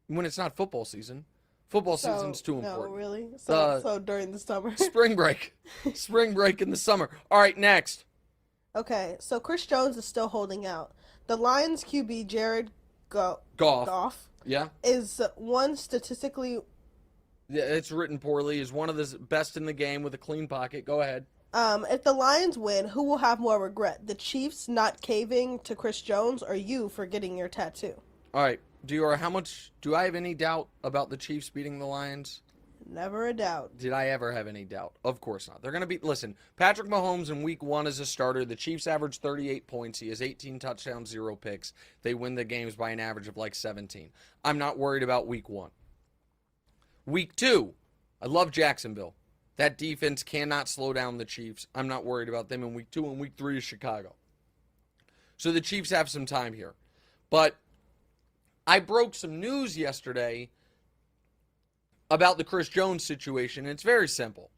When it's not football season. Football season's too important. No, really? So during the summer? Spring break. Spring break in the summer. All right, next. Okay, so Chris Jones is still holding out. The Lions QB Jared Goff. Goff Yeah. is one statistically. Yeah, it's written poorly. Is one of the best in the game with a clean pocket. Go ahead. If the Lions win, who will have more regret? The Chiefs not caving to Chris Jones, or you for getting your tattoo? All right, Diorra, how much do I have any doubt about the Chiefs beating the Lions? Never a doubt. Did I ever have any doubt? Of course not. They're going to be, listen, Patrick Mahomes in week 1 as a starter, the Chiefs average 38 points. He has 18 touchdowns, 0 picks. They win the games by an average of like 17. I'm not worried about week 1. Week 2, I love Jacksonville. That defense cannot slow down the Chiefs. I'm not worried about them in week 2, and week 3 is Chicago. So the Chiefs have some time here. But I broke some news yesterday about the Chris Jones situation, and it's very simple.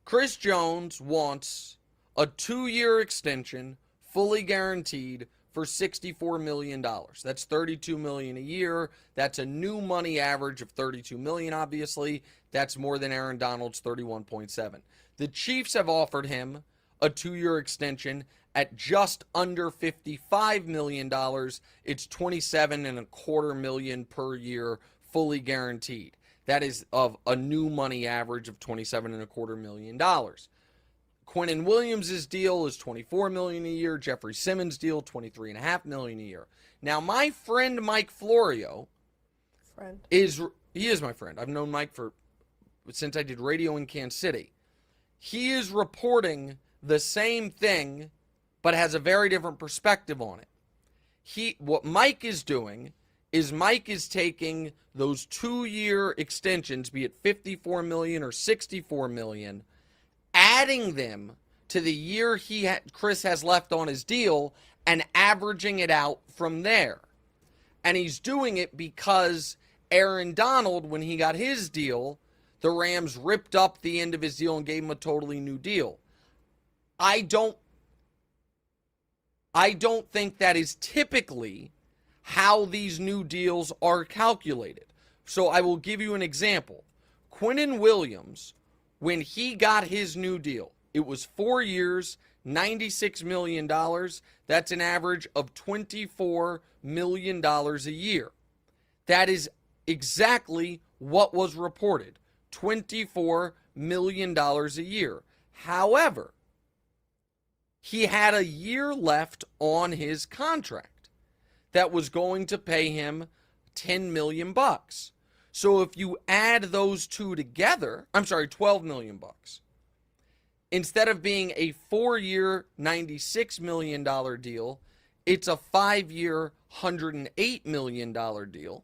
Chris Jones wants a 2-year extension, fully guaranteed, for $64 million. That's $32 million a year. That's a new money average of $32 million, obviously. That's more than Aaron Donald's $31.7. The Chiefs have offered him a 2-year extension at just under $55 million. It's $27.25 million per year, fully guaranteed. That is of a new money average of $27.25 million. Quinnen Williams' deal is $24 million a year. Jeffrey Simmons' deal, $23.5 million a year. Now, my friend Mike Florio is my friend. I've known Mike since I did radio in Kansas City. He is reporting the same thing, but has a very different perspective on it. What Mike is doing is Mike is taking those 2-year extensions, be it $54 million or $64 million, adding them to the year Chris has left on his deal and averaging it out from there. And he's doing it because Aaron Donald, when he got his deal, the Rams ripped up the end of his deal and gave him a totally new deal. I don't think that is typically how these new deals are calculated. So I will give you an example. Quinnen Williams, when he got his new deal, it was 4 years, $96 million. That's an average of $24 million a year. That is exactly what was reported, $24 million a year. However, he had a year left on his contract that was going to pay him $10 million. So if you add those two together, $12 million. Instead of being a 4-year, $96 million deal, it's a 5-year, $108 million deal.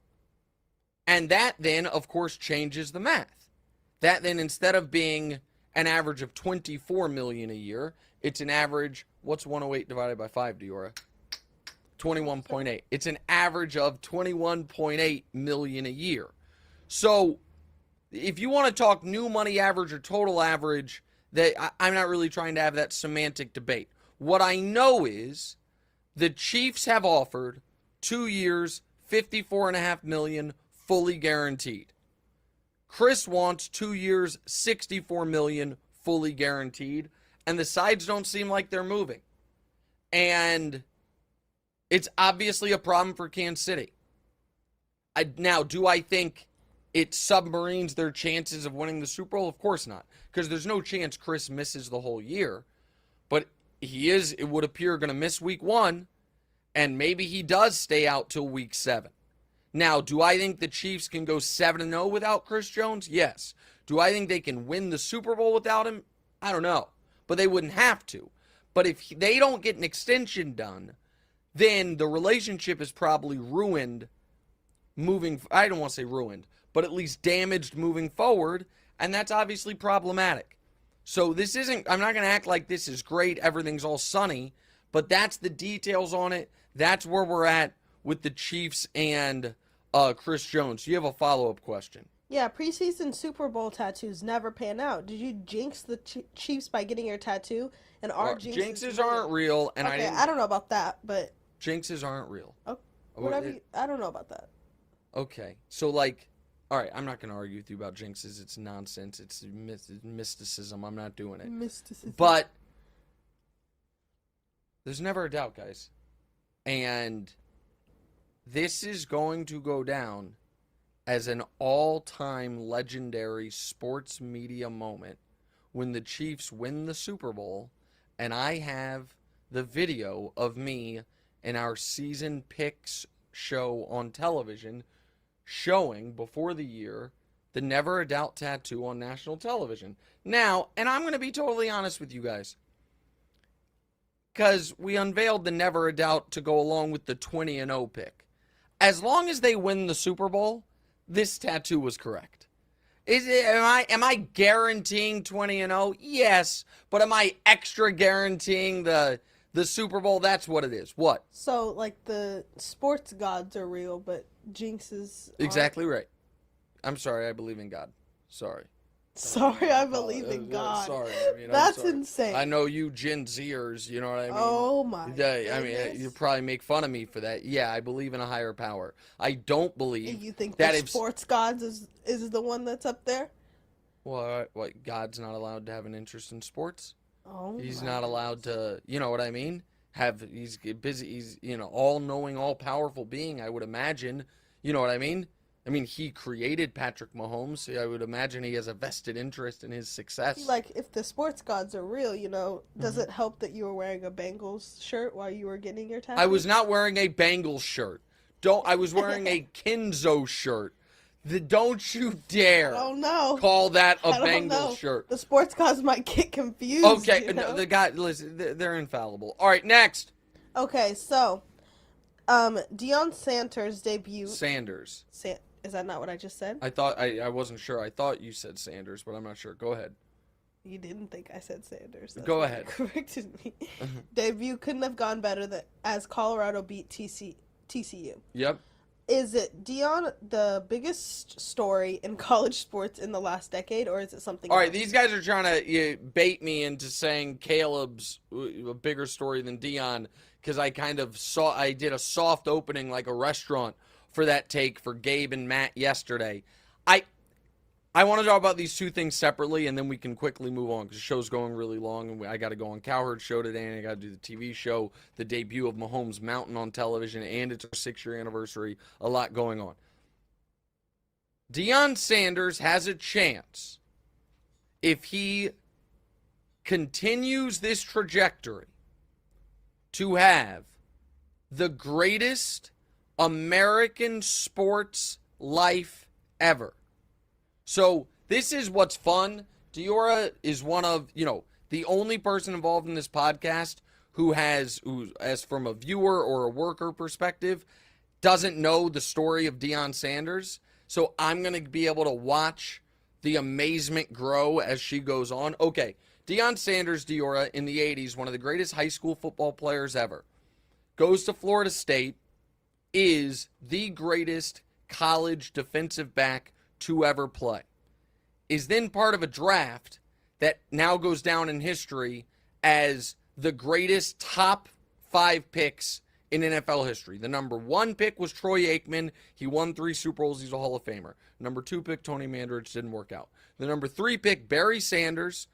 And that then, of course, changes the math. That then, instead of being an average of $24 million a year, it's an average, what's 108 divided by 5, Diorra? 21.8. It's an average of $21.8 million a year. So if you want to talk new money average or total average, I'm not really trying to have that semantic debate. What I know is the Chiefs have offered 2 years, $54.5 million, fully guaranteed. Chris wants 2 years, $64 million, fully guaranteed, and the sides don't seem like they're moving. And it's obviously a problem for Kansas City. Now, do I think it submarines their chances of winning the Super Bowl? Of course not, because there's no chance Chris misses the whole year. But he is, it would appear, going to miss week 1, and maybe he does stay out till week 7. Now, do I think the Chiefs can go 7-0 without Chris Jones? Yes. Do I think they can win the Super Bowl without him? I don't know. But they wouldn't have to. But if they don't get an extension done, then the relationship is probably ruined I don't want to say ruined, but at least damaged moving forward, and that's obviously problematic. So I'm not going to act like this is great, everything's all sunny, but that's the details on it. That's where we're at with the Chiefs and Chris Jones. You have a follow-up question? Yeah, preseason Super Bowl tattoos never pan out. Did you jinx the Chiefs by getting your tattoo? And our jinxes aren't real, and okay, I don't know about that, but jinxes aren't real. Oh, whatever. I don't know about that. Okay, so all right, I'm not going to argue with you about jinxes. It's nonsense. It's mysticism. I'm not doing it. Mysticism. But there's never a doubt, guys. And this is going to go down as an all-time legendary sports media moment when the Chiefs win the Super Bowl, and I have the video of me in our season picks show on television showing before the year the Never a Doubt tattoo on national television. Now, and I'm going to be totally honest with you guys, because we unveiled the Never a Doubt to go along with the 20-0 pick. As long as they win the Super Bowl, this tattoo was correct. Am I guaranteeing 20-0? Yes, but am I extra guaranteeing the Super Bowl? That's what it is. What? So, like, the sports gods are real, but jinxes aren't. Exactly right. I'm sorry, I believe in God. Sorry. Sorry, I believe in God. Sorry. That's I'm sorry. insane. I know you Gen Zers, you know what I mean? Oh, my you probably make fun of me for that. Yeah, I believe in a higher power. I don't believe You think that the sports gods is the one that's up there? Well, what, God's not allowed to have an interest in sports? Oh, He's not allowed to, you know what I mean? He's busy, he's, all-knowing, all-powerful being, I would imagine. You know what I mean? I mean, he created Patrick Mahomes. I would imagine he has a vested interest in his success. Like, if the sports gods are real, does it help that you were wearing a Bengals shirt while you were getting your tattoo? I was not wearing a Bengals shirt. I was wearing a Kenzo shirt. Don't you dare call that a Bengals shirt. The sports gods might get confused. Okay, the guy, listen, they're infallible. All right, next. Okay, so, Deion Sanders' debut. Sanders. Is that not what I just said? I thought, I wasn't sure. I thought you said Sanders, but I'm not sure. Go ahead. You didn't think I said Sanders. That's Go why ahead. You corrected me. Debut couldn't have gone better as Colorado beat TCU. Yep. Is it Deion the biggest story in college sports in the last decade, or is it something else? All right, else? these guys are trying to bait me into saying Caleb's a bigger story than Deion, because I did a soft opening like a restaurant for that take for Gabe and Matt yesterday. I want to talk about these two things separately, and then we can quickly move on because the show's going really long, and I got to go on Cowherd's show today, and I got to do the TV show, the debut of Mahomes Mountain on television, and it's our 6-year anniversary. A lot going on. Deion Sanders has a chance, if he continues this trajectory, to have the greatest American sports life ever. So this is what's fun. Diorra is one of, the only person involved in this podcast who as from a viewer or a worker perspective, doesn't know the story of Deion Sanders. So I'm going to be able to watch the amazement grow as she goes on. Okay, Deion Sanders, Diorra, in the 80s, one of the greatest high school football players ever, goes to Florida State, is the greatest college defensive back to ever play, is then part of a draft that now goes down in history as the greatest top 5 picks in NFL history. The number 1 pick was Troy Aikman. He won 3 Super Bowls. He's a Hall of Famer. Number 2 pick, Tony Mandarich, didn't work out. The number 3 pick, Barry Sanders.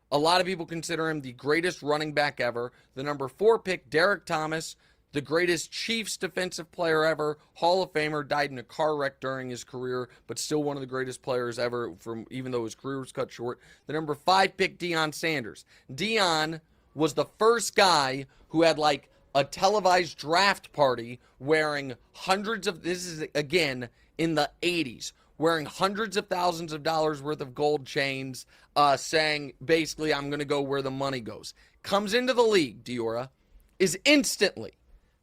A lot of people consider him the greatest running back ever. The number 4 pick, Derek Thomas, the greatest Chiefs defensive player ever, Hall of Famer, died in a car wreck during his career, but still one of the greatest players ever, even though his career was cut short. The number 5 pick, Deion Sanders. Deion was the first guy who had like a televised draft party wearing this is again in the 80s, wearing hundreds of thousands of dollars worth of gold chains, saying basically, I'm going to go where the money goes. Comes into the league, Diorra, is instantly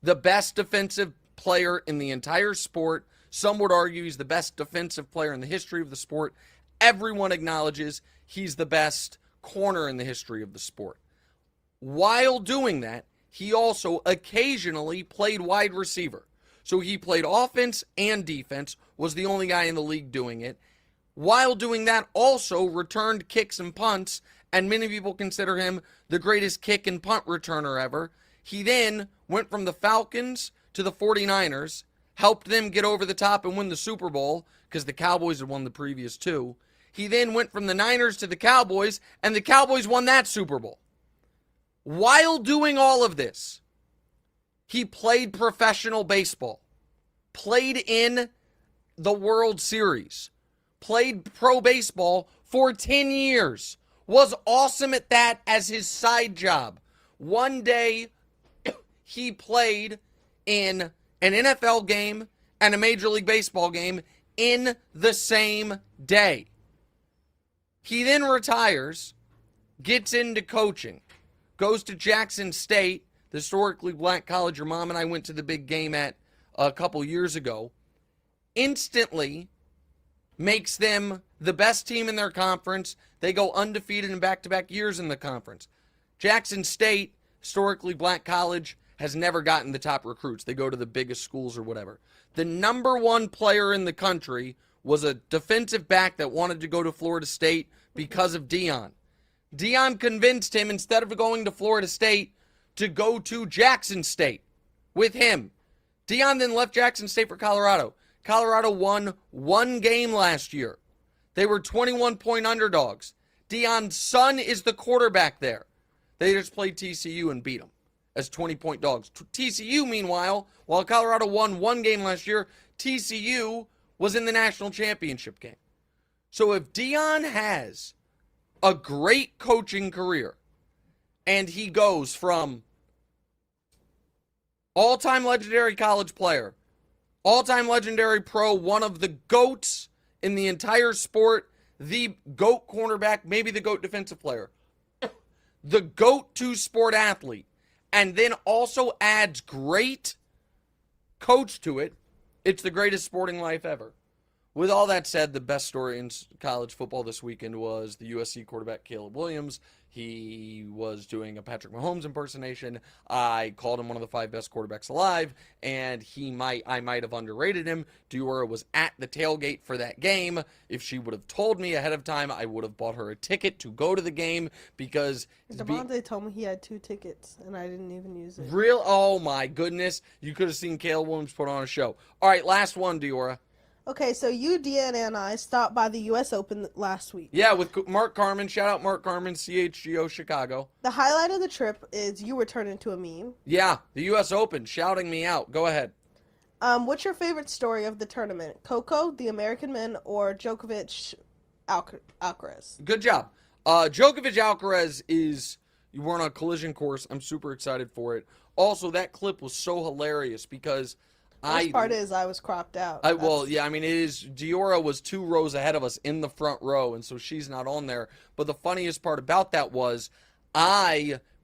the best defensive player in the entire sport. Some would argue he's the best defensive player in the history of the sport. Everyone acknowledges he's the best corner in the history of the sport. While doing that, he also occasionally played wide receiver. So he played offense and defense, was the only guy in the league doing it. While doing that, also returned kicks and punts, and many people consider him the greatest kick and punt returner ever. He then went from the Falcons to the 49ers, helped them get over the top and win the Super Bowl, because the Cowboys had won the previous 2. He then went from the Niners to the Cowboys, and the Cowboys won that Super Bowl. While doing all of this, He played professional baseball, played in the World Series, played pro baseball for 10 years, was awesome at that as his side job. One day, he played in an NFL game and a Major League Baseball game in the same day. He then retires, gets into coaching, goes to Jackson State, the historically black college your mom and I went to the big game at a couple years ago, instantly makes them the best team in their conference. They go undefeated in back-to-back years in the conference. Jackson State, historically black college, has never gotten the top recruits. They go to the biggest schools or whatever. The number one player in the country was a defensive back that wanted to go to Florida State because of Deion. Deion convinced him, instead of going to Florida State, to go to Jackson State with him. Deion then left Jackson State for Colorado. Colorado won one game last year. They were 21-point underdogs. Deion's son is the quarterback there. They just played TCU and beat them as 20-point dogs. TCU, meanwhile, while Colorado won one game last year, TCU was in the national championship game. So if Deion has a great coaching career and he goes from all-time legendary college player, all-time legendary pro, one of the GOATs in the entire sport, the GOAT cornerback, maybe the GOAT defensive player, the GOAT two-sport athlete, and then also adds great coach to it, it's the greatest sporting life ever. With all that said, the best story in college football this weekend was the USC quarterback Caleb Williams. He was doing a Patrick Mahomes impersonation. I called him one of the 5 best quarterbacks alive, and I might have underrated him. Diorra was at the tailgate for that game. If she would have told me ahead of time, I would have bought her a ticket to go to the game because Devontae told me he had 2 tickets, and I didn't even use it. Real? Oh my goodness! You could have seen Caleb Williams put on a show. All right, last one, Diorra. Okay, so you, Deanna, and I stopped by the U.S. Open last week. Yeah, with Mark Carmen. Shout out Mark Carmen, CHGO Chicago. The highlight of the trip is you were turned into a meme. Yeah, the U.S. Open, shouting me out. Go ahead. What's your favorite story of the tournament? Coco, the American men, or Djokovic, Alcaraz? Good job. Djokovic Alcaraz is, you were on a collision course. I'm super excited for it. Also, that clip was so hilarious because The part is I was cropped out. Well, yeah, I mean, it is. Diorra was 2 rows ahead of us in the front row, and so she's not on there. But the funniest part about that was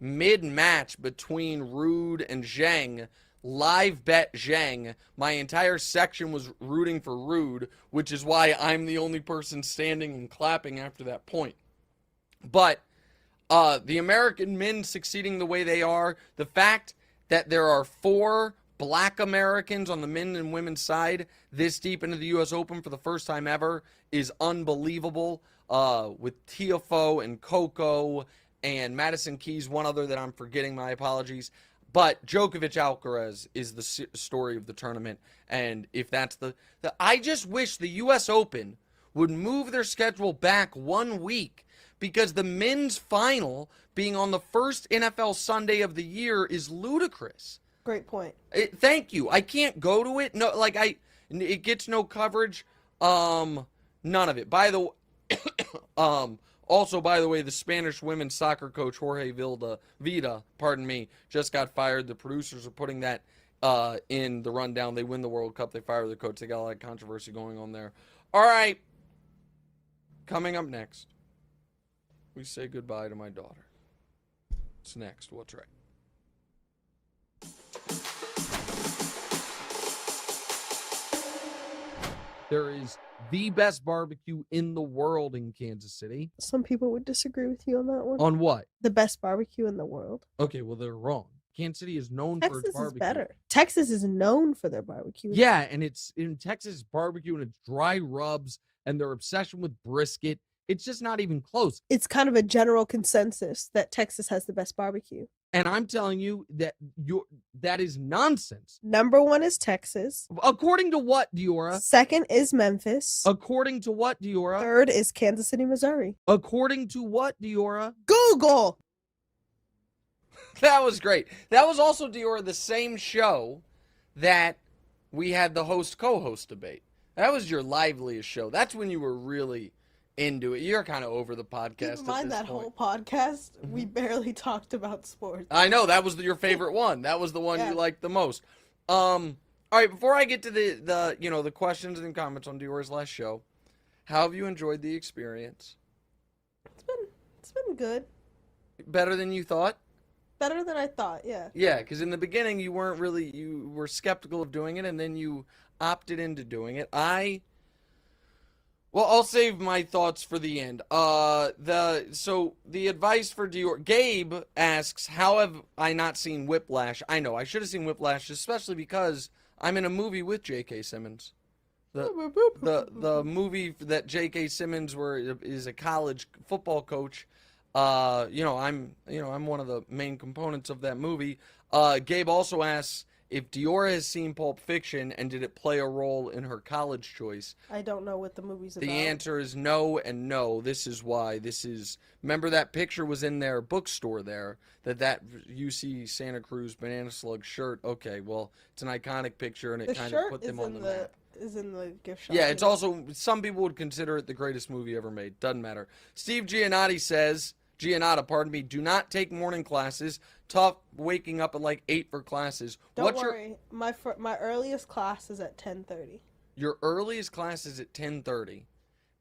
mid-match between Ruud and Zhang, live bet Zhang. My entire section was rooting for Ruud, which is why I'm the only person standing and clapping after that point. But the American men succeeding the way they are, the fact that there are 4 Black Americans on the men and women's side this deep into the U.S. Open for the first time ever is unbelievable. With Tiafoe and Coco and Madison Keys, one other that I'm forgetting, my apologies. But Djokovic Alcaraz is the story of the tournament. And if that's I just wish the U.S. Open would move their schedule back 1 week, because the men's final being on the first NFL Sunday of the year is ludicrous. Great point. Thank you. I can't go to it. No, it gets no coverage. None of it. By the also, by the way, the Spanish women's soccer coach Jorge Vida, just got fired. The producers are putting that in the rundown. They win the World Cup. They fire the coach. They got a lot of controversy going on there. All right. Coming up next, we say goodbye to my daughter. It's next. What's right? There is the best barbecue in the world in Kansas City. Some people would disagree with you on that one. On what? The best barbecue in the world. Okay, well, they're wrong. Kansas City is known for its barbecue. Texas is better. Texas is known for their barbecue. Yeah, and it's in Texas barbecue, and it's dry rubs, and their obsession with brisket. It's just not even close. It's kind of a general consensus that Texas has the best barbecue. And I'm telling you that is nonsense. Number 1 is Texas. According to what, Diorra? Second is Memphis. According to what, Diorra? Third is Kansas City, Missouri. According to what, Diorra? Google! That was great. That was also, Diorra, the same show that we had the host-co-host debate. That was your liveliest show. That's when you were really into it. You're kind of over the podcast Keep in mind at this that point. whole podcast, we barely talked about sports. I know, that was your favorite one. That was the one you liked the most. All right, before I get to the questions and comments on Diorra's last show, how have you enjoyed the experience? It's been good. Better than you thought? Better than I thought, yeah. Yeah, because in the beginning you were skeptical of doing it, and then you opted into doing it. Well, I'll save my thoughts for the end. So the advice for Diorra, Gabe asks, how have I not seen Whiplash? I know, I should have seen Whiplash, especially because I'm in a movie with J.K. Simmons. The movie that J.K. Simmons is a college football coach. I'm one of the main components of that movie. Gabe also asks if Diorra has seen Pulp Fiction and did it play a role in her college choice. I don't know what the movie's about. The answer is no and no. This is why. Remember that picture was in their bookstore there, that UC Santa Cruz Banana Slug shirt. Okay, well, it's an iconic picture and it kind of put them on the map. Is in the gift shop. Yeah, it's also, some people would consider it the greatest movie ever made. Doesn't matter. Steve Giannotta, pardon me, do not take morning classes. Tough waking up at like 8 for classes. Don't worry. My earliest class is at 10:30. Your earliest class is at 10:30,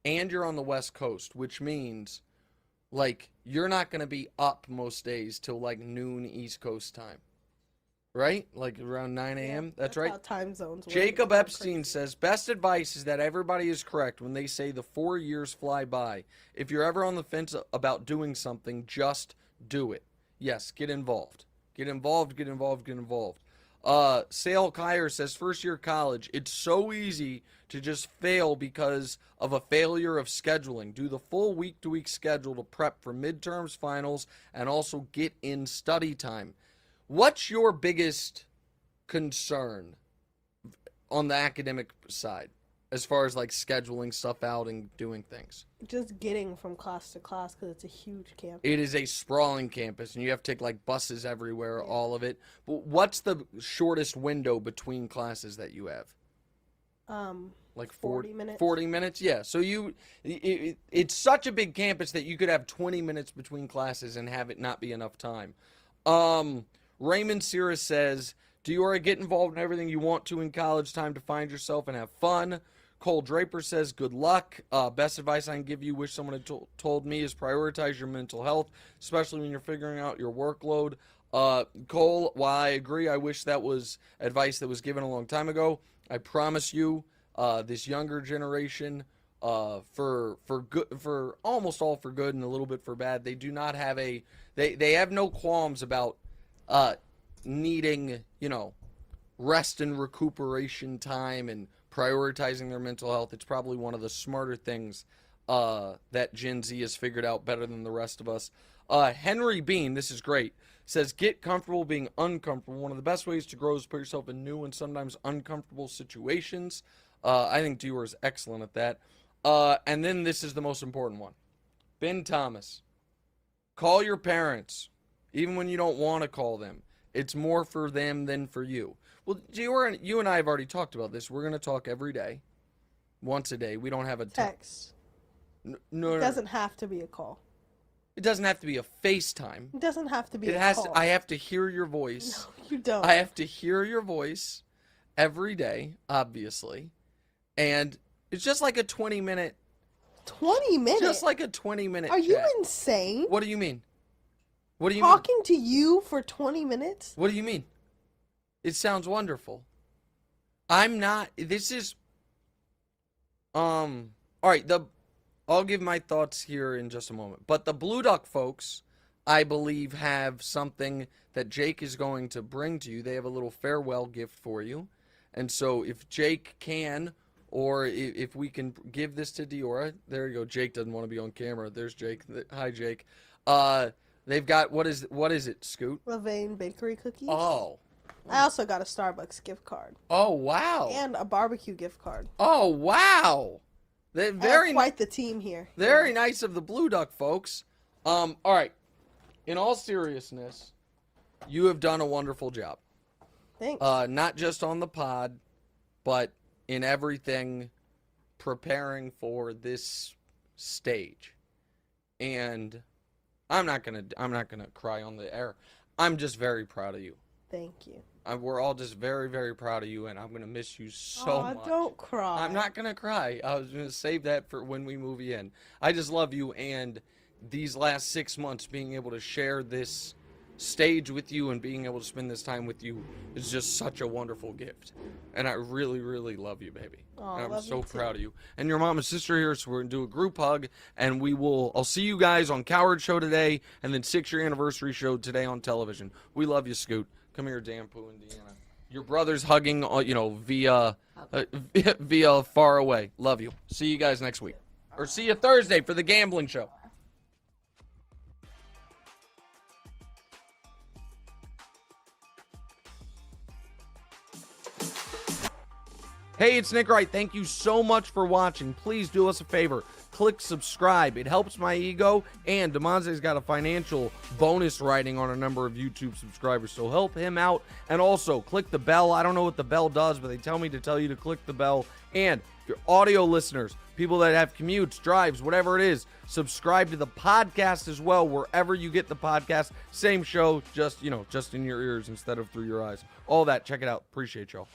and you're on the West Coast, which means, like, you're not going to be up most days till like noon East Coast time. Right? Like around 9 a.m.? Yeah, that's right. How time zones work. Jacob Epstein says, best advice is that everybody is correct when they say the 4 years fly by. If you're ever on the fence about doing something, just do it. Yes, get involved. Get involved, get involved, get involved. Sale Kyer says, first year college, it's so easy to just fail because of a failure of scheduling. Do the full week-to-week schedule to prep for midterms, finals, and also get in study time. What's your biggest concern on the academic side as far as like scheduling stuff out and doing things? Just getting from class to class because it's a huge campus. It is a sprawling campus and you have to take like buses everywhere, all of it. But what's the shortest window between classes that you have? Like 40 minutes. 40 minutes, yeah. So it's such a big campus that you could have 20 minutes between classes and have it not be enough time. Raymond Sierra says, Diorra, get involved in everything you want to in college. Time to find yourself and have fun. Cole Draper says, good luck. Best advice I can give you, wish someone had told me, is prioritize your mental health, especially when you're figuring out your workload. Cole, while I agree, I wish that was advice that was given a long time ago. I promise you, this younger generation, for good, for almost all for good and a little bit for bad, they do not have they have no qualms about needing, rest and recuperation time and prioritizing their mental health. It's probably one of the smarter things that Gen Z has figured out better than the rest of us. Henry Bean, this is great, says, get comfortable being uncomfortable. One of the best ways to grow is to put yourself in new and sometimes uncomfortable situations. I think Diorra is excellent at that. And then this is the most important one. Ben Thomas, call your parents, even when you don't want to call them. It's more for them than for you. Well, Diorra, you and I have already talked about this. We're going to talk every day, once a day. We don't have a text. No, it doesn't have to be a call. It doesn't have to be a FaceTime. It doesn't have to be call. I have to hear your voice. No, you don't. I have to hear your voice every day, obviously. And it's just like a 20-minute. 20 minutes? Just like a 20-minute chat. Are you insane? What do you mean? What do you Talking to you for 20 minutes? What do you mean? It sounds wonderful. I'm not. This is. All right. I'll give my thoughts here in just a moment. But the Blue Duck folks, I believe, have something that Jake is going to bring to you. They have a little farewell gift for you. And so if Jake can, or if we can give this to Diorra. There you go. Jake doesn't want to be on camera. There's Jake. Hi, Jake. They've got, what is it, Scoot? Levain Bakery cookies. Oh. I also got a Starbucks gift card. Oh, wow. And a barbecue gift card. Oh, wow. Very quite the team here. Very nice of the Blue Duck folks. All right. In all seriousness, You have done a wonderful job. Thanks. Not just on the pod, but in everything preparing for this stage. And I'm not gonna cry on the air. I'm just very proud of you. Thank you. We're all just very, very proud of you, and I'm gonna miss you so much. Don't cry. I'm not gonna cry. I was gonna save that for when we move you in. I just love you, and these last 6 months being able to share this stage with you and being able to spend this time with you is just such a wonderful gift. And I really, really love you, baby. And I'm so proud of you. And your mom and sister here, so we're gonna do a group hug, and I'll see you guys on Coward Show today, and then 6-year anniversary show today on television. We love you, Scoot. Come here, Dan, Pooh, and Deanna. Your brother's hugging, via far away. Love you. See you guys next week. Or see you Thursday for the gambling show. Hey, it's Nick Wright. Thank you so much for watching. Please do us a favor. Click subscribe. It helps my ego, and Demonze's got a financial bonus writing on a number of YouTube subscribers, so help him out. And also, click the bell. I don't know what the bell does, but they tell me to tell you to click the bell. And if you're audio listeners, people that have commutes, drives, whatever it is, subscribe to the podcast as well, wherever you get the podcast. Same show, just in your ears instead of through your eyes. All that. Check it out. Appreciate y'all.